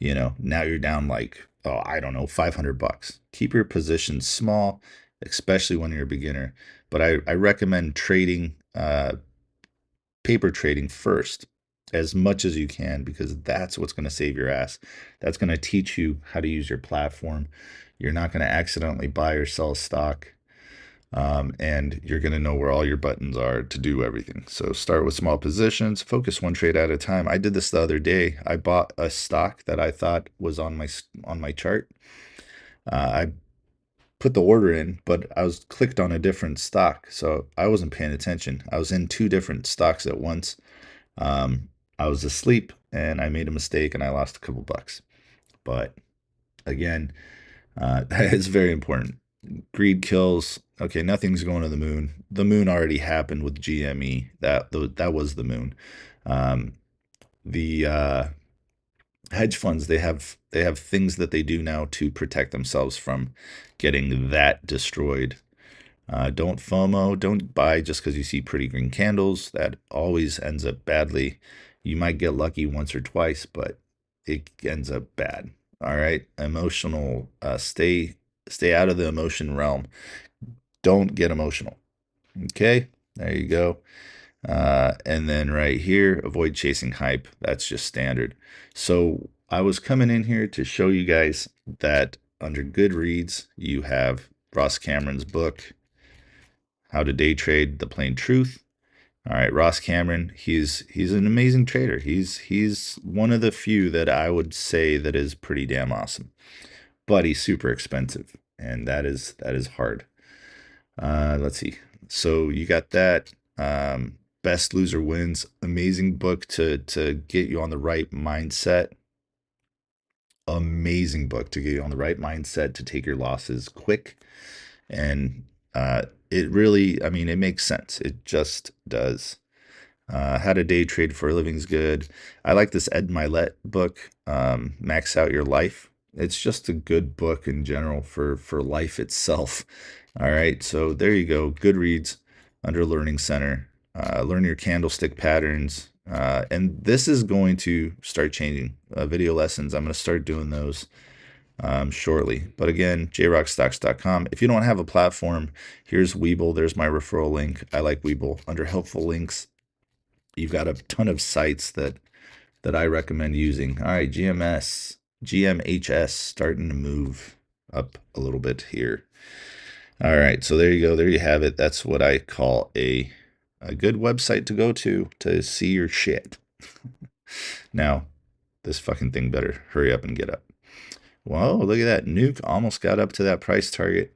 now you're down like, oh, I don't know, $500. Keep your positions small, especially when you're a beginner. But I recommend trading, paper trading first as much as you can, because that's what's going to save your ass. That's going to teach you how to use your platform. You're not going to accidentally buy or sell stock, and you're going to know where all your buttons are to do everything. So start with small positions, focus one trade at a time. I did this the other day. I bought a stock that I thought was on my chart. I put the order in, but I was clicked on a different stock, so I wasn't paying attention. I was in two different stocks at once. um, I was asleep and I made a mistake and I lost a couple bucks. But again, that is very important. Greed kills. Okay, nothing's going to the moon. The moon already happened with GME. That was the moon. The hedge funds, they have things that they do now to protect themselves from getting that destroyed. Don't FOMO. Don't buy just because you see pretty green candles. That always ends up badly. You might get lucky once or twice, but it ends up bad. All right. Emotional. Stay out of the emotion realm. Don't get emotional. Okay. There you go. And then right here, avoid chasing hype. That's just standard. So I was coming in here to show you guys that under good reads, you have Ross Cameron's book, How to Day Trade: The Plain Truth. All right, Ross Cameron, he's an amazing trader. He's one of the few that I would say that is pretty damn awesome. But he's super expensive, and that is hard. Let's see. So you got that. Best Loser Wins, amazing book to get you on the right mindset. Amazing book to get you on the right mindset to take your losses quick. And it really, I mean, it makes sense. It just does. How to Day Trade for a Living is good. I like this Ed Milet book, Max Out Your Life. It's just a good book in general for life itself. All right, so there you go. Good reads under Learning Center. Learn your candlestick patterns. And this is going to start changing. Video lessons, I'm going to start doing those shortly. But again, jrockstocks.com. If you don't have a platform, here's Webull. There's my referral link. I like Webull. Under helpful links, you've got a ton of sites that I recommend using. All right, GMHS starting to move up a little bit here. All right, so there you go. There you have it. That's what I call a good website to go to see your shit. Now, this fucking thing better hurry up and get up. Whoa, look at that. Nuke almost got up to that price target.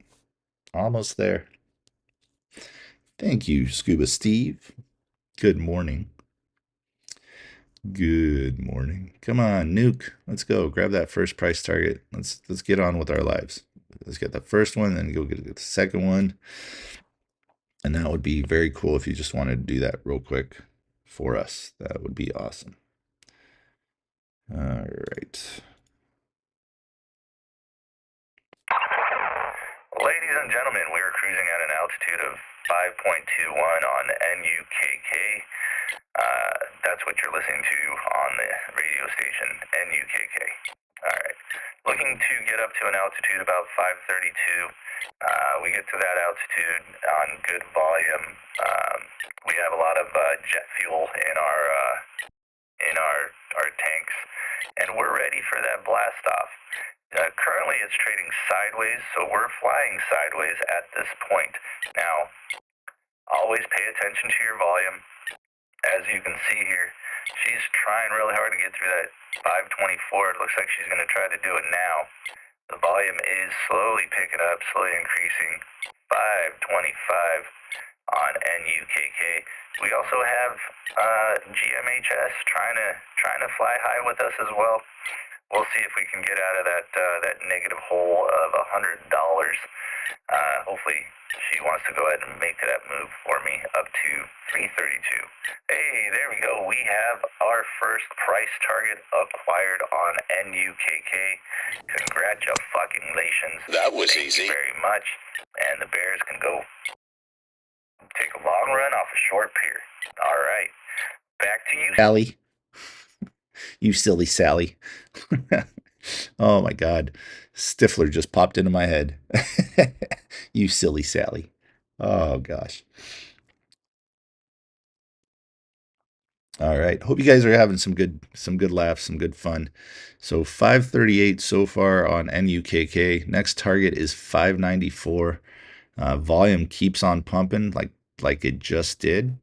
Almost there. Thank you, Scuba Steve. Good morning. Good morning. Come on, Nuke. Let's go. Grab that first price target. Let's get on with our lives. Let's get the first one, then go get the second one. And that would be very cool if you just wanted to do that real quick for us. That would be awesome. All right. Ladies and gentlemen, we are cruising at an altitude of 5.21 on NUKK. That's what you're listening to on the radio station, NUKK. All right. Looking to get up to an altitude about 532. We get to that altitude on good volume. We have a lot of jet fuel in our tanks, and we're ready for that blast off. Currently, it's trading sideways, so we're flying sideways at this point. Now, always pay attention to your volume. As you can see here, she's trying really hard to get through that 524. It looks like she's going to try to do it now. The volume is slowly picking up, slowly increasing. 525. on NUKK. We also have GMHS trying to fly high with us as well. We'll see if we can get out of that negative hole of $100. Hopefully, she wants to go ahead and make that move for me up to 332. Hey, there we go. We have our first price target acquired on NUKK. Congratulations. That was Thank easy. you very much. And the Bears can go take a long run off a short pier. All right. Back to you, Sally. You silly Sally. Oh my God. Stifler just popped into my head. You silly Sally. Oh gosh. All right. Hope you guys are having some good laughs, some good fun. So 538 so far on NUKK. Next target is 594. Volume keeps on pumping like it just did.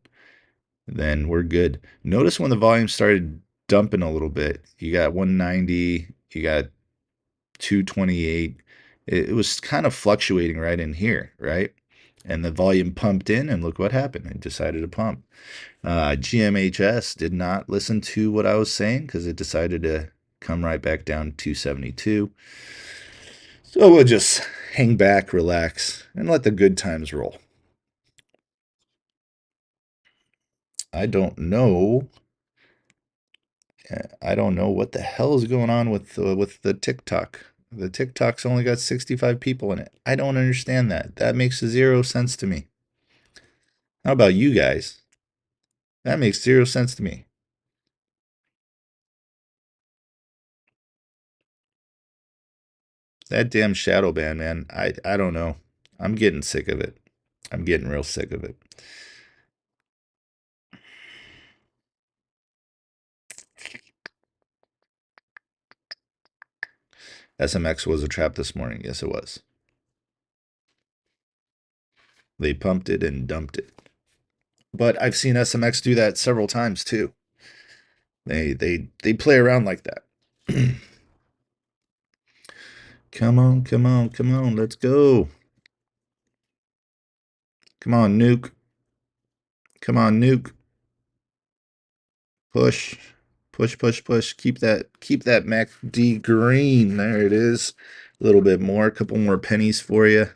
Then we're good. Notice when the volume started dumping a little bit. You got 190, you got 228. It was kind of fluctuating right in here, right? And the volume pumped in, and look what happened. It decided to pump. GMHS did not listen to what I was saying because it decided to come right back down to 272. So we'll just hang back, relax, and let the good times roll. I don't know. I don't know what the hell is going on with the TikTok. The TikTok's only got 65 people in it. I don't understand that. That makes zero sense to me. How about you guys? That makes zero sense to me. That damn shadow ban, man. I don't know. I'm getting sick of it. I'm getting real sick of it. SMX was a trap this morning. Yes, it was. They pumped it and dumped it. But I've seen SMX do that several times too. They play around like that. Come on, come on, come on. Let's go. Come on, Nuke. Come on, Nuke. Push. Push, push, push. Keep that MACD green. There it is. A little bit more, a couple more pennies for you.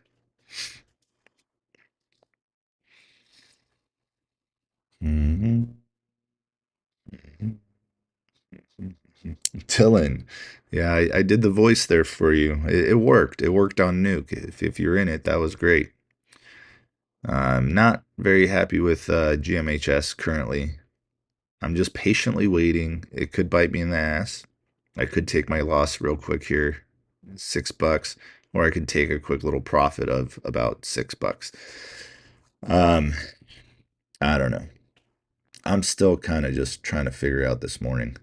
Mm-hmm. Dylan. Yeah, I did the voice there for you. It worked. It worked on Nuke. If you're in it, that was great. I'm not very happy with GMHS currently. I'm just patiently waiting. It could bite me in the ass. I could take my loss real quick here, $6, or I could take a quick little profit of about $6. Um, I don't know. I'm still kind of just trying to figure out this morning.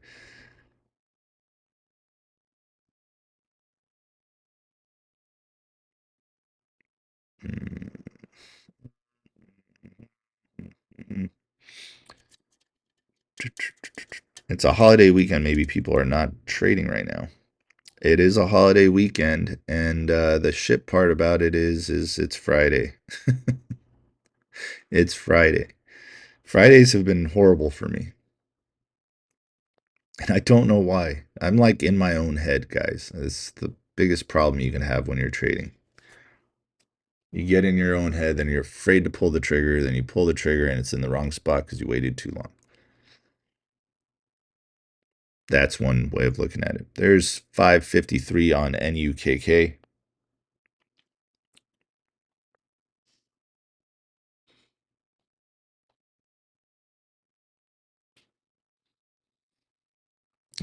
It's a holiday weekend. Maybe people are not trading right now. It is a holiday weekend, and the shit part about it is it's Friday. It's Friday. Fridays have been horrible for me, and I don't know why. I'm like in my own head, guys. It's the biggest problem you can have when you're trading. You get in your own head, then you're afraid to pull the trigger, then you pull the trigger, and it's in the wrong spot because you waited too long. That's one way of looking at it. There's 553 on NUKK.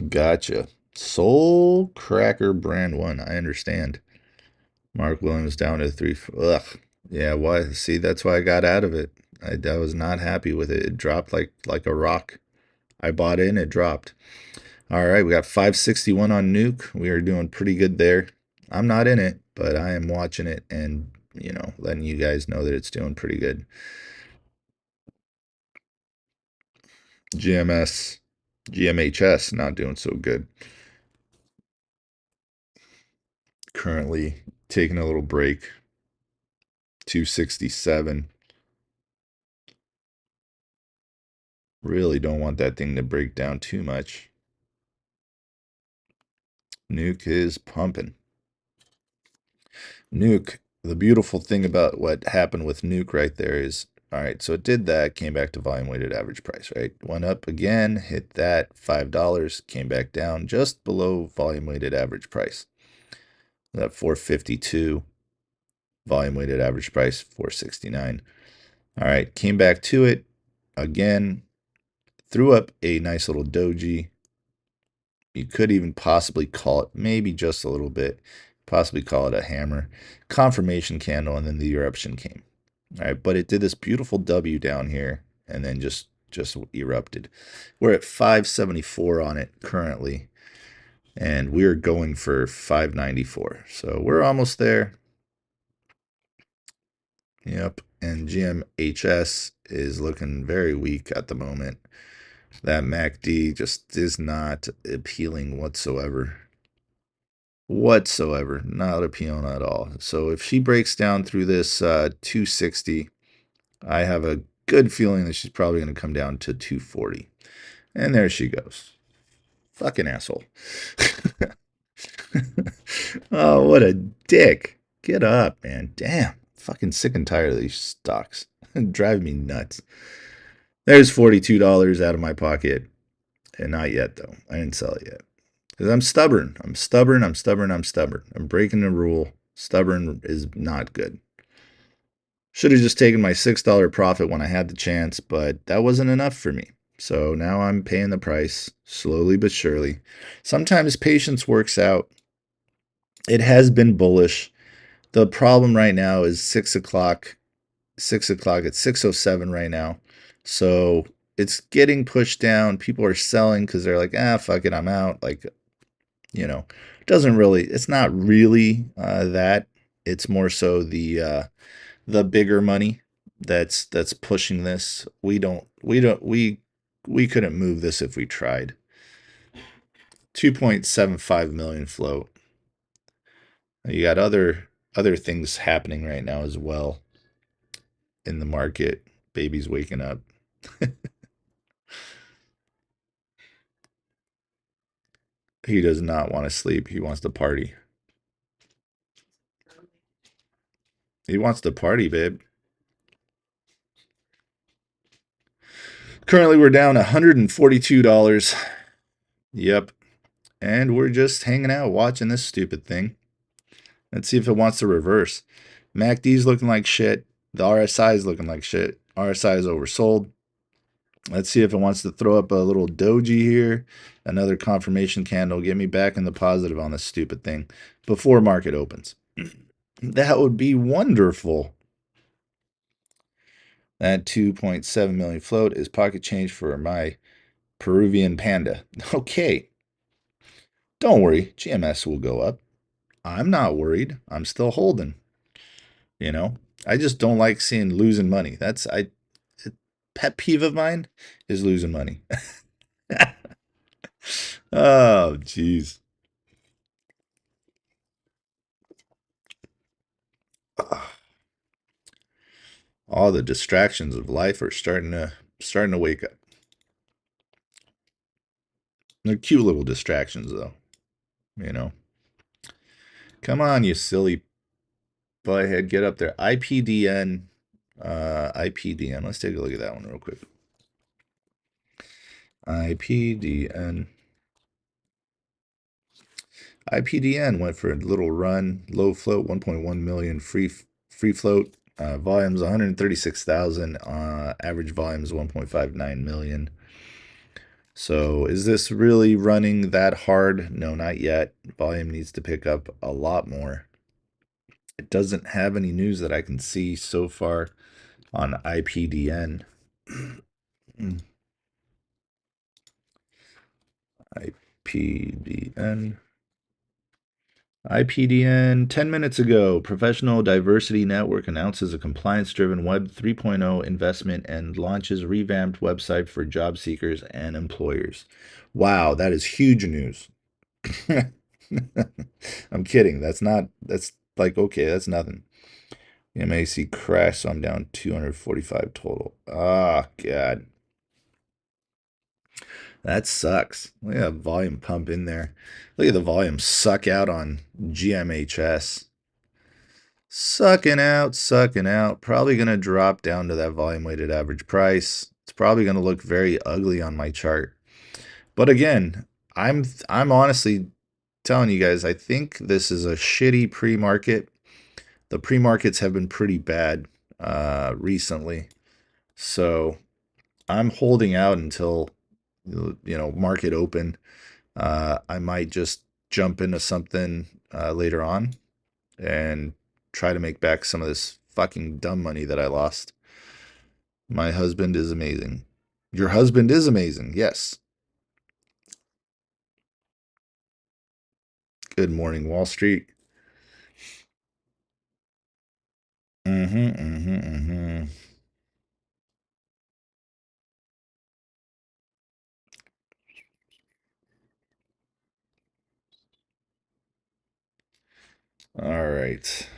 Gotcha. Soul Cracker brand one. I understand. Mark Williams down to three. Ugh. Yeah. Why? See, that's why I got out of it. I was not happy with it. It dropped like a rock. I bought in. It dropped. All right. We got 561 on Nuke. We are doing pretty good there. I'm not in it, but I am watching it and letting you guys know that it's doing pretty good. GMS, GMHS not doing so good. Currently taking a little break. 267. Really don't want that thing to break down too much. Nuke is pumping. Nuke, the beautiful thing about what happened with Nuke right there is, all right, so it did that, came back to volume weighted average price, right? Went up again, hit that $5, came back down just below volume weighted average price. That 452, volume weighted average price 469. All right, came back to it again, threw up a nice little doji. You could even possibly call it, maybe just a little bit, possibly call it a hammer. Confirmation candle, and then the eruption came. All right, but it did this beautiful W down here, and then just erupted. We're at 574 on it currently, and we're going for 594. So we're almost there. Yep, and GMHS is looking very weak at the moment. That MACD just is not appealing whatsoever. Not appealing at all. So if she breaks down through this 260, I have a good feeling that she's probably going to come down to 240. And there she goes. Fucking asshole. Oh, what a dick. Get up, man. Damn. Fucking sick and tired of these stocks. Drive me nuts. There's $42 out of my pocket. And not yet, though. I didn't sell it yet. Because I'm stubborn. I'm stubborn. I'm breaking the rule. Stubborn is not good. Should have just taken my $6 profit when I had the chance, but that wasn't enough for me. So now I'm paying the price, slowly but surely. Sometimes patience works out. It has been bullish. The problem right now is 6 o'clock. 6 o'clock. It's 6:07 right now. So it's getting pushed down. People are selling because they're like, fuck it, I'm out. Like, it's not really that. It's more so the bigger money that's pushing this. We couldn't move this if we tried. 2.75 million float. You got other things happening right now as well in the market. Baby's waking up. He does not want to sleep. He wants to party. He wants to party, babe. Currently, we're down $142. Yep. And we're just hanging out watching this stupid thing. Let's see if it wants to reverse. MACD's looking like shit. The RSI is looking like shit. RSI is oversold. Let's see if it wants to throw up a little doji here. Another confirmation candle. Get me back in the positive on this stupid thing before market opens. That would be wonderful. That 2.7 million float is pocket change for my Peruvian panda. Okay. Don't worry. GMS will go up. I'm not worried. I'm still holding. I just don't like seeing losing money. Pet peeve of mine is losing money. Oh, jeez. All the distractions of life are starting to wake up. They're cute little distractions, though. Come on, you silly butthead, get up there. IPDN. IPDN. Let's take a look at that one real quick. IPDN. IPDN went for a little run, low float, 1.1 million free float. Volumes 136,000. Average volume is 1.59 million. So is this really running that hard? No, not yet. Volume needs to pick up a lot more. It doesn't have any news that I can see so far on IPDN. IPDN. IPDN, 10 minutes ago, Professional Diversity Network announces a compliance-driven Web 3.0 investment and launches revamped website for job seekers and employers. Wow, that is huge news. I'm kidding. That's like, okay, that's nothing. MAC crash, so I'm down 245 total. Ah, God. That sucks. Look at that volume pump in there. Look at the volume suck out on GMHS. Sucking out, sucking out. Probably going to drop down to that volume weighted average price. It's probably going to look very ugly on my chart. But again, I'm honestly telling you guys, I think this is a shitty pre-market. The pre-markets have been pretty bad recently. So I'm holding out until market open. I might just jump into something later on and try to make back some of this fucking dumb money that I lost. My husband is amazing. Your husband is amazing. Yes. Good morning, Wall Street. Mm-hmm, mm-hmm, mm-hmm. All right.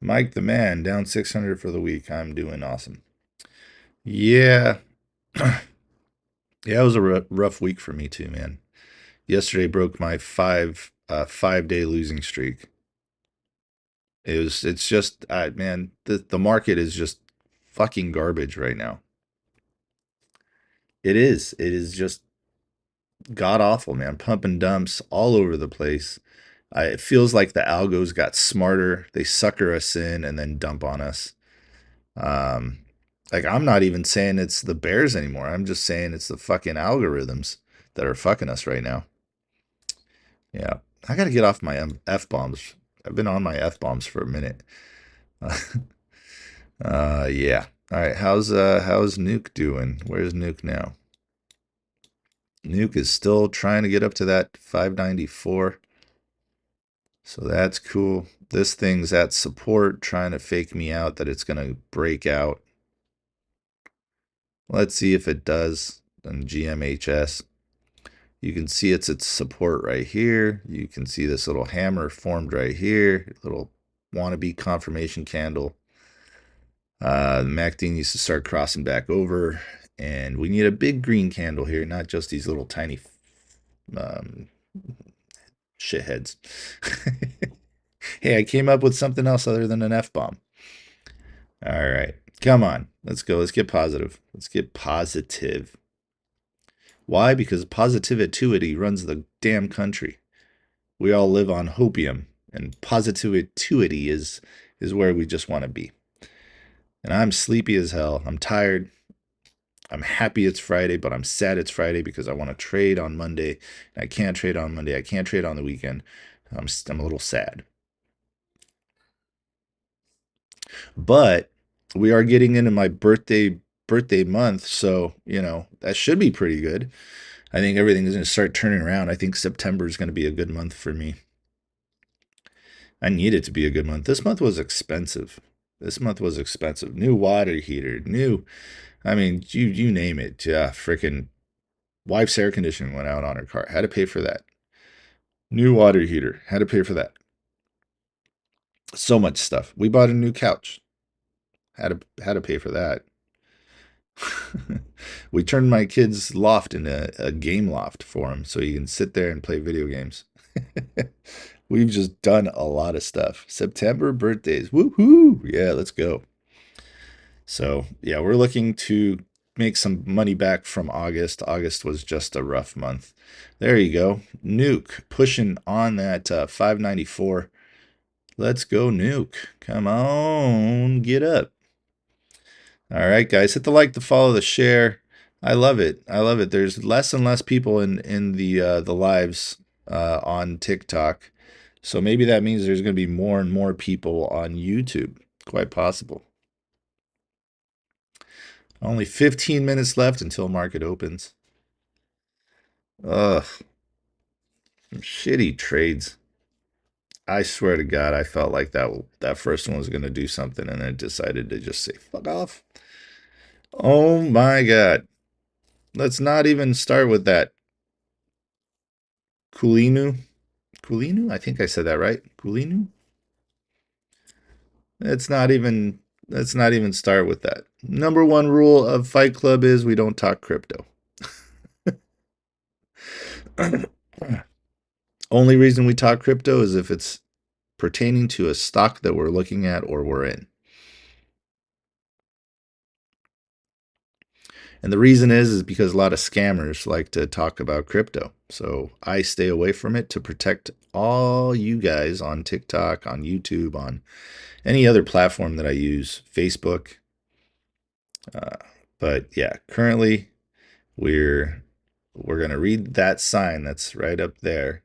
Mike the man, down 600 for the week. I'm doing awesome. Yeah. Yeah, it was a rough week for me too, man. Yesterday broke my 5 day losing streak. It's just man, the market is just fucking garbage right now. It is. It is just god awful, man. Pump and dumps all over the place. It feels like the algos got smarter. They sucker us in and then dump on us. Um, like I'm not even saying it's the bears anymore. I'm just saying it's the fucking algorithms that are fucking us right now. Yeah, I gotta get off my f bombs. I've been on my f bombs for a minute. Yeah. All right. How's Nuke doing? Where's Nuke now? Nuke is still trying to get up to that 594. So that's cool. This thing's at support, trying to fake me out that it's gonna break out. Let's see if it does on GMHS. You can see it's at support right here. You can see this little hammer formed right here, little wannabe confirmation candle. The MACD needs to start crossing back over, and we need a big green candle here, not just these little tiny um, shitheads. Hey, I came up with something else other than an F bomb. All right, come on, let's go. Let's get positive. Let's get positive. Why? Because positivity runs the damn country. We all live on hopium, and positivity is where we just want to be. And I'm sleepy as hell. I'm tired. I'm happy it's Friday, but I'm sad it's Friday because I want to trade on Monday. And I can't trade on Monday. I can't trade on the weekend. I'm a little sad. But we are getting into my birthday month, so that should be pretty good. I think everything is going to start turning around. I think September is going to be a good month for me. I need it to be a good month. This month was expensive. This month was expensive. New water heater, I mean, you name it. Yeah, freaking wife's air conditioning went out on her car. Had to pay for that. New water heater. Had to pay for that. So much stuff. We bought a new couch. Had to pay for that. We turned my kid's loft into a game loft for him so he can sit there and play video games. We've just done a lot of stuff. September birthdays. Woohoo! Yeah, let's go. So, yeah, we're looking to make some money back from August. August was just a rough month. There you go. Nuke pushing on that 594. Let's go, Nuke. Come on, get up. All right, guys, hit the like, the follow, the share. I love it. I love it. There's less and less people in the lives on TikTok. So maybe that means there's going to be more and more people on YouTube. Quite possible. Only 15 minutes left until market opens. Ugh. Shitty trades. I swear to God, I felt like that first one was going to do something and then it decided to just say, fuck off. Oh my God. Let's not even start with that. Kulinu? Kulinu? I think I said that right. Kulinu? It's not even Let's not even start with that. Number one rule of Fight Club is we don't talk crypto. Only reason we talk crypto is if it's pertaining to a stock that we're looking at or we're in. And the reason is because a lot of scammers like to talk about crypto. So I stay away from it to protect all you guys on TikTok, on YouTube, on any other platform that I use, Facebook. Uh, but yeah, currently we're gonna read that sign that's right up there,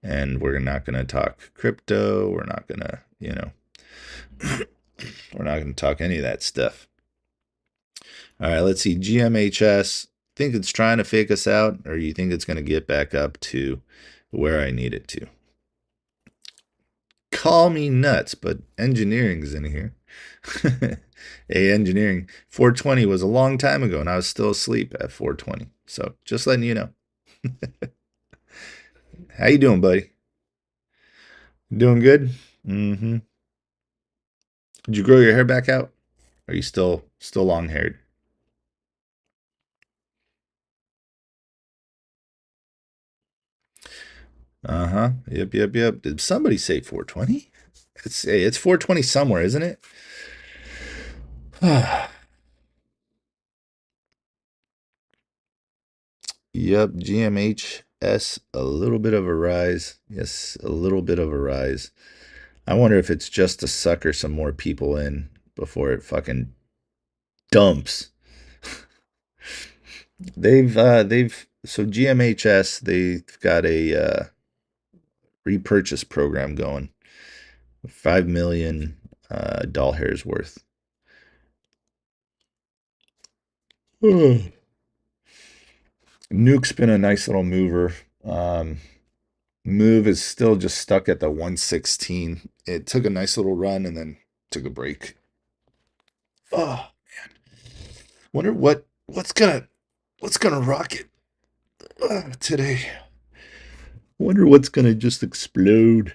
and we're not gonna talk crypto. We're not gonna, we're not gonna talk any of that stuff. All right, let's see. GMHS. Think it's trying to fake us out, or you think it's gonna get back up to where I need it to? Call me nuts, but engineering's in here. Hey, engineering. 420 was a long time ago, and I was still asleep at 420. So just letting you know. How you doing, buddy? Doing good? Mm-hmm. Did you grow your hair back out? Are you still long haired? Uh-huh. Yep. Did somebody say 420? It's 420 somewhere, isn't it? Yep, GMHS, a little bit of a rise. Yes, a little bit of a rise. I wonder if it's just to sucker some more people in before it fucking dumps. They've so GMHS, they've got a repurchase program going. 5 million doll hairs worth. Nuke's been a nice little mover. Um, Move is still just stuck at the 116. It took a nice little run and then took a break. Oh, wonder what's gonna rock it today. Wonder what's gonna just explode.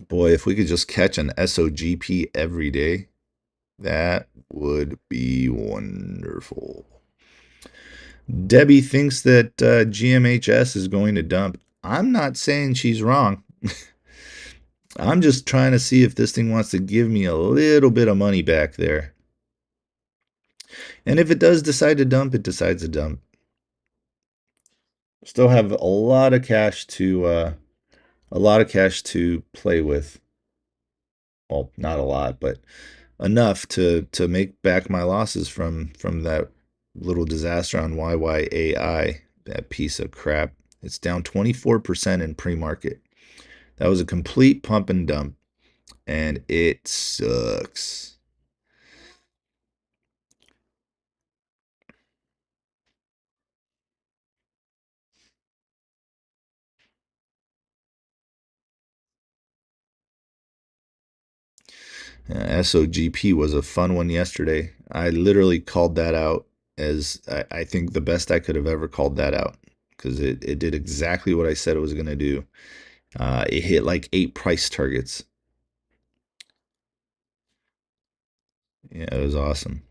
Boy, if we could just catch an SOGP every day, that would be wonderful. Debbie thinks that GMHS is going to dump. I'm not saying she's wrong. I'm just trying to see if this thing wants to give me a little bit of money back there. And if it does decide to dump, it decides to dump. Still have a lot of cash to play with. Well, not a lot, but enough to make back my losses from that little disaster on YYAI, that piece of crap. It's down 24% in pre-market. That was a complete pump and dump, and it sucks. SOGP was a fun one yesterday. I literally called that out as I think the best I could have ever called that out because it did exactly what I said it was going to do. It hit like 8 price targets. Yeah, it was awesome.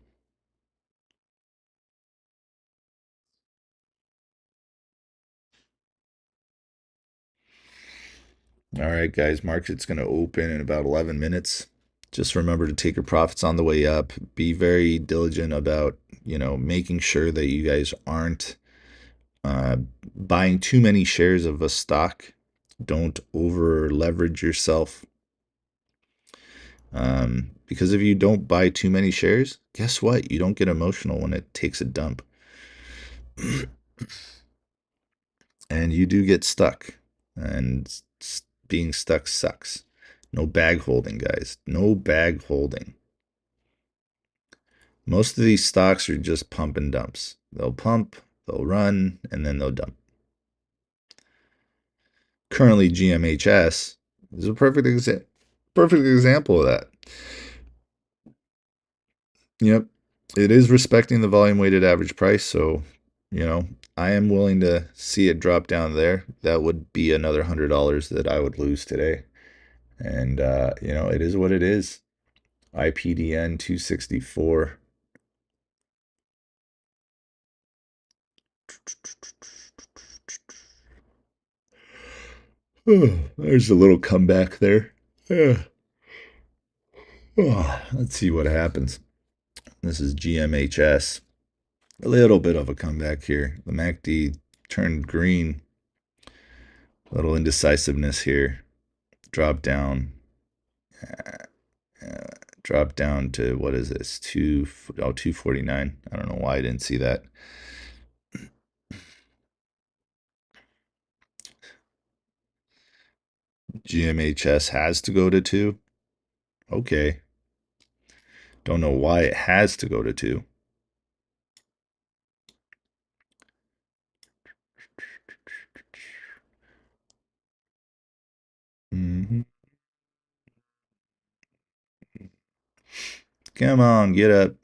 All right, guys, market's going to open in about 11 minutes. Just remember to take your profits on the way up. Be very diligent about, making sure that you guys aren't uh, buying too many shares of a stock. Don't over leverage yourself. Because if you don't buy too many shares, guess what? You don't get emotional when it takes a dump. And you do get stuck. And being stuck sucks. No bag holding, guys. No bag holding. Most of these stocks are just pump and dumps. They'll pump, they'll run, and then they'll dump. Currently, GMHS is a perfect example of that. Yep. It is respecting the volume weighted average price, so You know, I am willing to see it drop down there. That would be another $100 that I would lose today. And you know, it is what it is. IPDN 264. There's a little comeback there. Yeah. Let's see what happens. This is GMHS. A little bit of a comeback here. The MACD turned green. A little indecisiveness here. Drop down. Uh, drop down to what is this? 249. I don't know why I didn't see that. GMHS has to go to 2. Okay. Don't know why it has to go to 2. Mm-hmm. Come on, get up.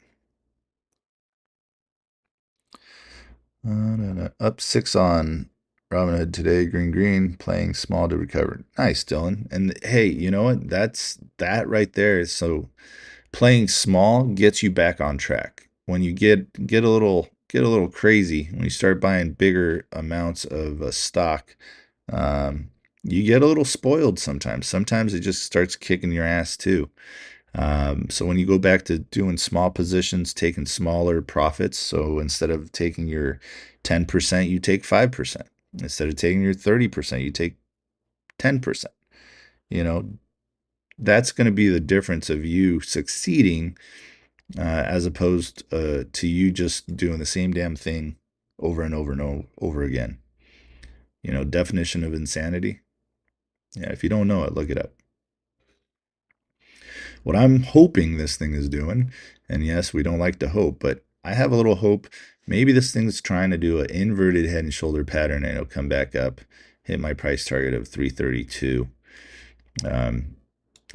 Up 6 on Robinhood today. Green, green, playing small to recover. Nice, Dylan. And hey, you know what? That right there is so playing small gets you back on track. When you get a little crazy, when you start buying bigger amounts of stock, um, you get a little spoiled sometimes. Sometimes it just starts kicking your ass too. So when you go back to doing small positions, taking smaller profits, so instead of taking your 10%, you take 5%. Instead of taking your 30%, you take 10%. You know, that's going to be the difference of you succeeding as opposed to you just doing the same damn thing over and over and over again. You know, definition of insanity. Yeah, if you don't know it, look it up. What I'm hoping this thing is doing, and yes, we don't like to hope, but I have a little hope. Maybe this thing's trying to do an inverted head and shoulder pattern and it'll come back up, hit my price target of 332. Um,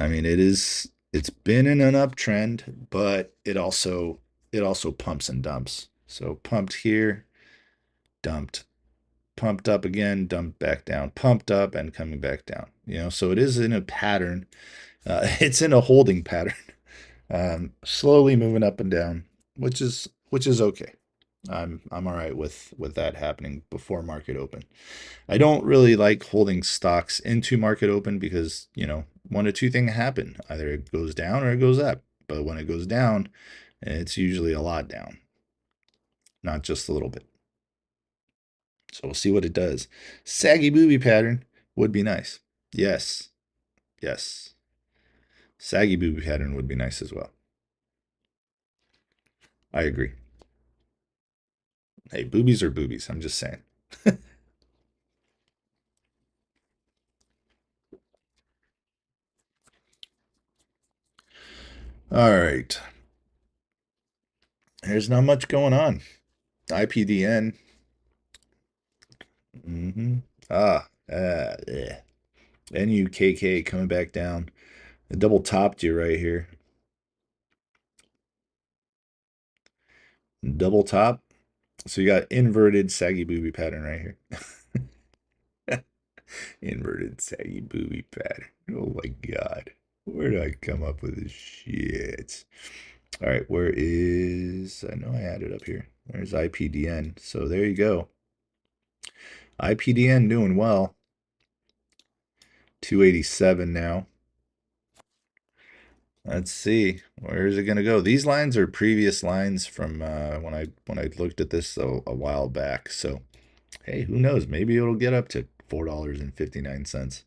I mean, it's been in an uptrend, but it also pumps and dumps. So pumped here, dumped, pumped up again, dumped back down, pumped up and coming back down. You know, so it is in a pattern. It's in a holding pattern, slowly moving up and down, which is okay. I'm all right with that happening before market open. I don't really like holding stocks into market open because, you know, one or two things happen. Either it goes down or it goes up. But when it goes down, it's usually a lot down, not just a little bit. So we'll see what it does. Saggy booby pattern would be nice. Yes. Yes. Saggy booby pattern would be nice as well. I agree. Hey, boobies are boobies. I'm just saying. All right. There's not much going on. IPDN. Mm-hmm. Yeah. NUKK coming back down. It double topped you right here. Double top. So you got inverted saggy booby pattern right here. Inverted saggy booby pattern. Oh my God. Where did I come up with this shit? All right, where is, I know I had it up here. Where's IPDN? So there you go. IPDN doing well. 287 now. Let's see. Where is it going to go? These lines are previous lines from when I looked at this a while back. So, hey, who knows? Maybe it'll get up to $4.59.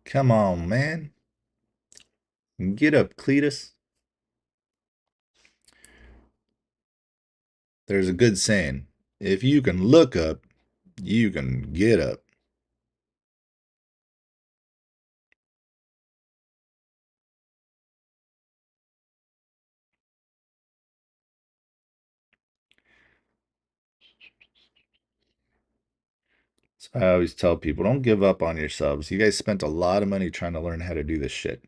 Come on, man. Get up, Cletus. There's a good saying. If you can look up, you can get up. So I always tell people, don't give up on yourselves. You guys spent a lot of money trying to learn how to do this shit.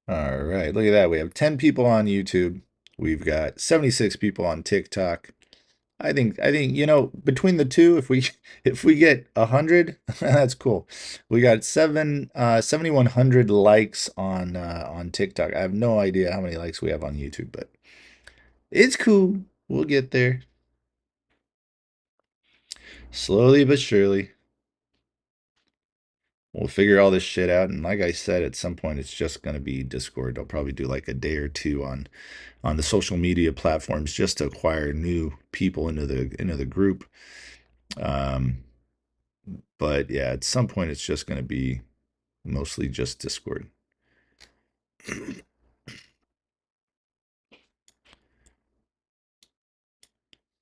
All right, look at that. We have 10 people on YouTube. We've got 76 people on TikTok. I think between the two, if we get 100, that's cool. We got 7,100 likes on TikTok. I have no idea how many likes we have on YouTube, but it's cool. We'll get there slowly but surely. We'll figure all this shit out, and like I said, at some point it's just gonna be Discord. I'll probably do like a day or two on the social media platforms just to acquire new people into the group. Um, but yeah, at some point it's just gonna be mostly just Discord.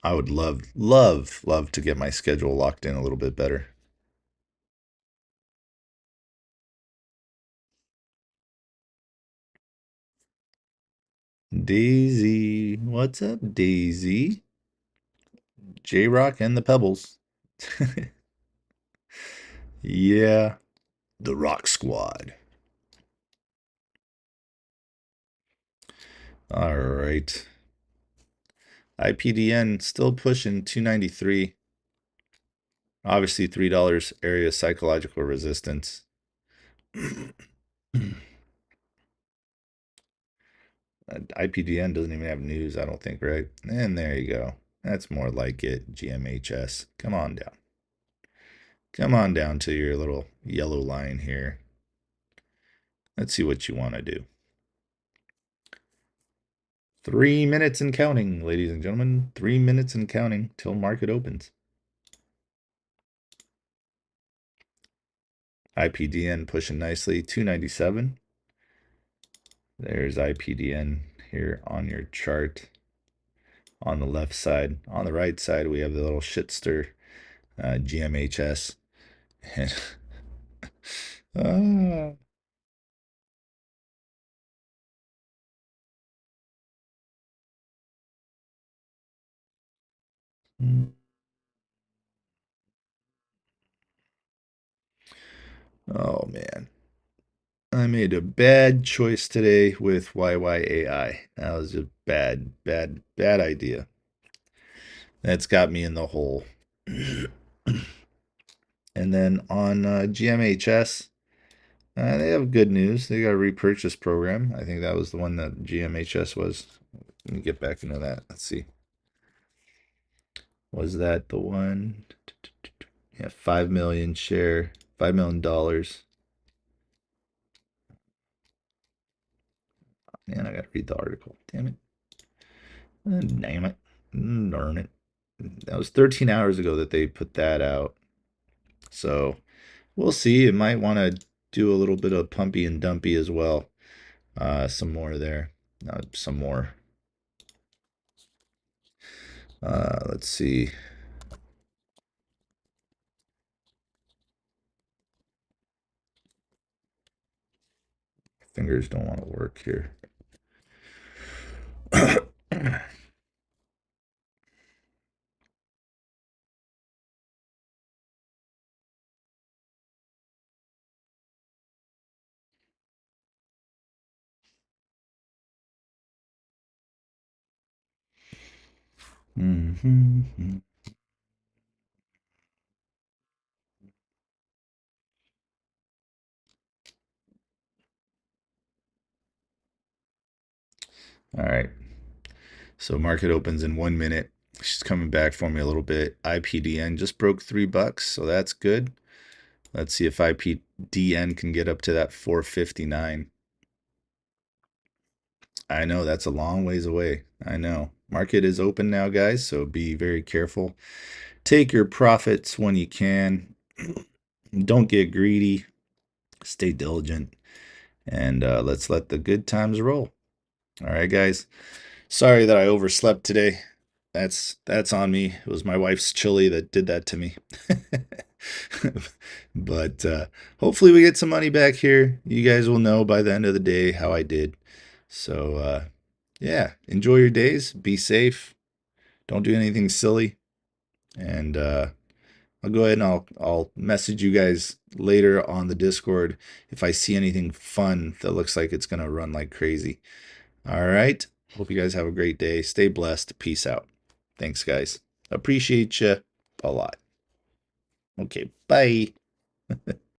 I would love to get my schedule locked in a little bit better. Daisy, what's up, Daisy? J Rock and the Pebbles. Yeah, the Rock Squad. All right. IPDN still pushing 293. Obviously, $3 area psychological resistance. IPDN doesn't even have news, I don't think, right? And there you go. That's more like it. GMHS. Come on down. Come on down to your little yellow line here. Let's see what you want to do. 3 minutes and counting, ladies and gentlemen. 3 minutes and counting till market opens. IPDN pushing nicely, 297. There's IPDN here on your chart on the left side. On the right side, we have the little shitster GMHS. And ah. Oh man. I made a bad choice today with YYAI. That was a bad idea. That's got me in the hole. And then on GMHS, they have good news. They got a repurchase program. I think that was the one that GMHS was. Let me get back into that. Let's see. Was that the one? Yeah, 5 million share, $5 million. Man, I gotta read the article. Damn it. Damn it. Darn it. That was 13 hours ago that they put that out. So we'll see. It might want to do a little bit of pumpy and dumpy as well. Some more there. Some more. Let's see. Fingers don't want to work here. Mm-hmm. All right. So market opens in 1 minute. She's coming back for me a little bit. IPDN just broke $3, so that's good. Let's see if IPDN can get up to that 459. I know that's a long ways away. I know. Market is open now, guys, so be very careful. Take your profits when you can. Don't get greedy. Stay diligent. And let's let the good times roll. All right, guys. Sorry that I overslept today. That's on me. It was my wife's chili that did that to me. But hopefully we get some money back here. You guys will know by the end of the day how I did. So yeah, enjoy your days. Be safe. Don't do anything silly. And I'll go ahead and I'll message you guys later on the Discord if I see anything fun that looks like it's gonna run like crazy. All right. Hope you guys have a great day. Stay blessed. Peace out. Thanks, guys. Appreciate you a lot. Okay. Bye.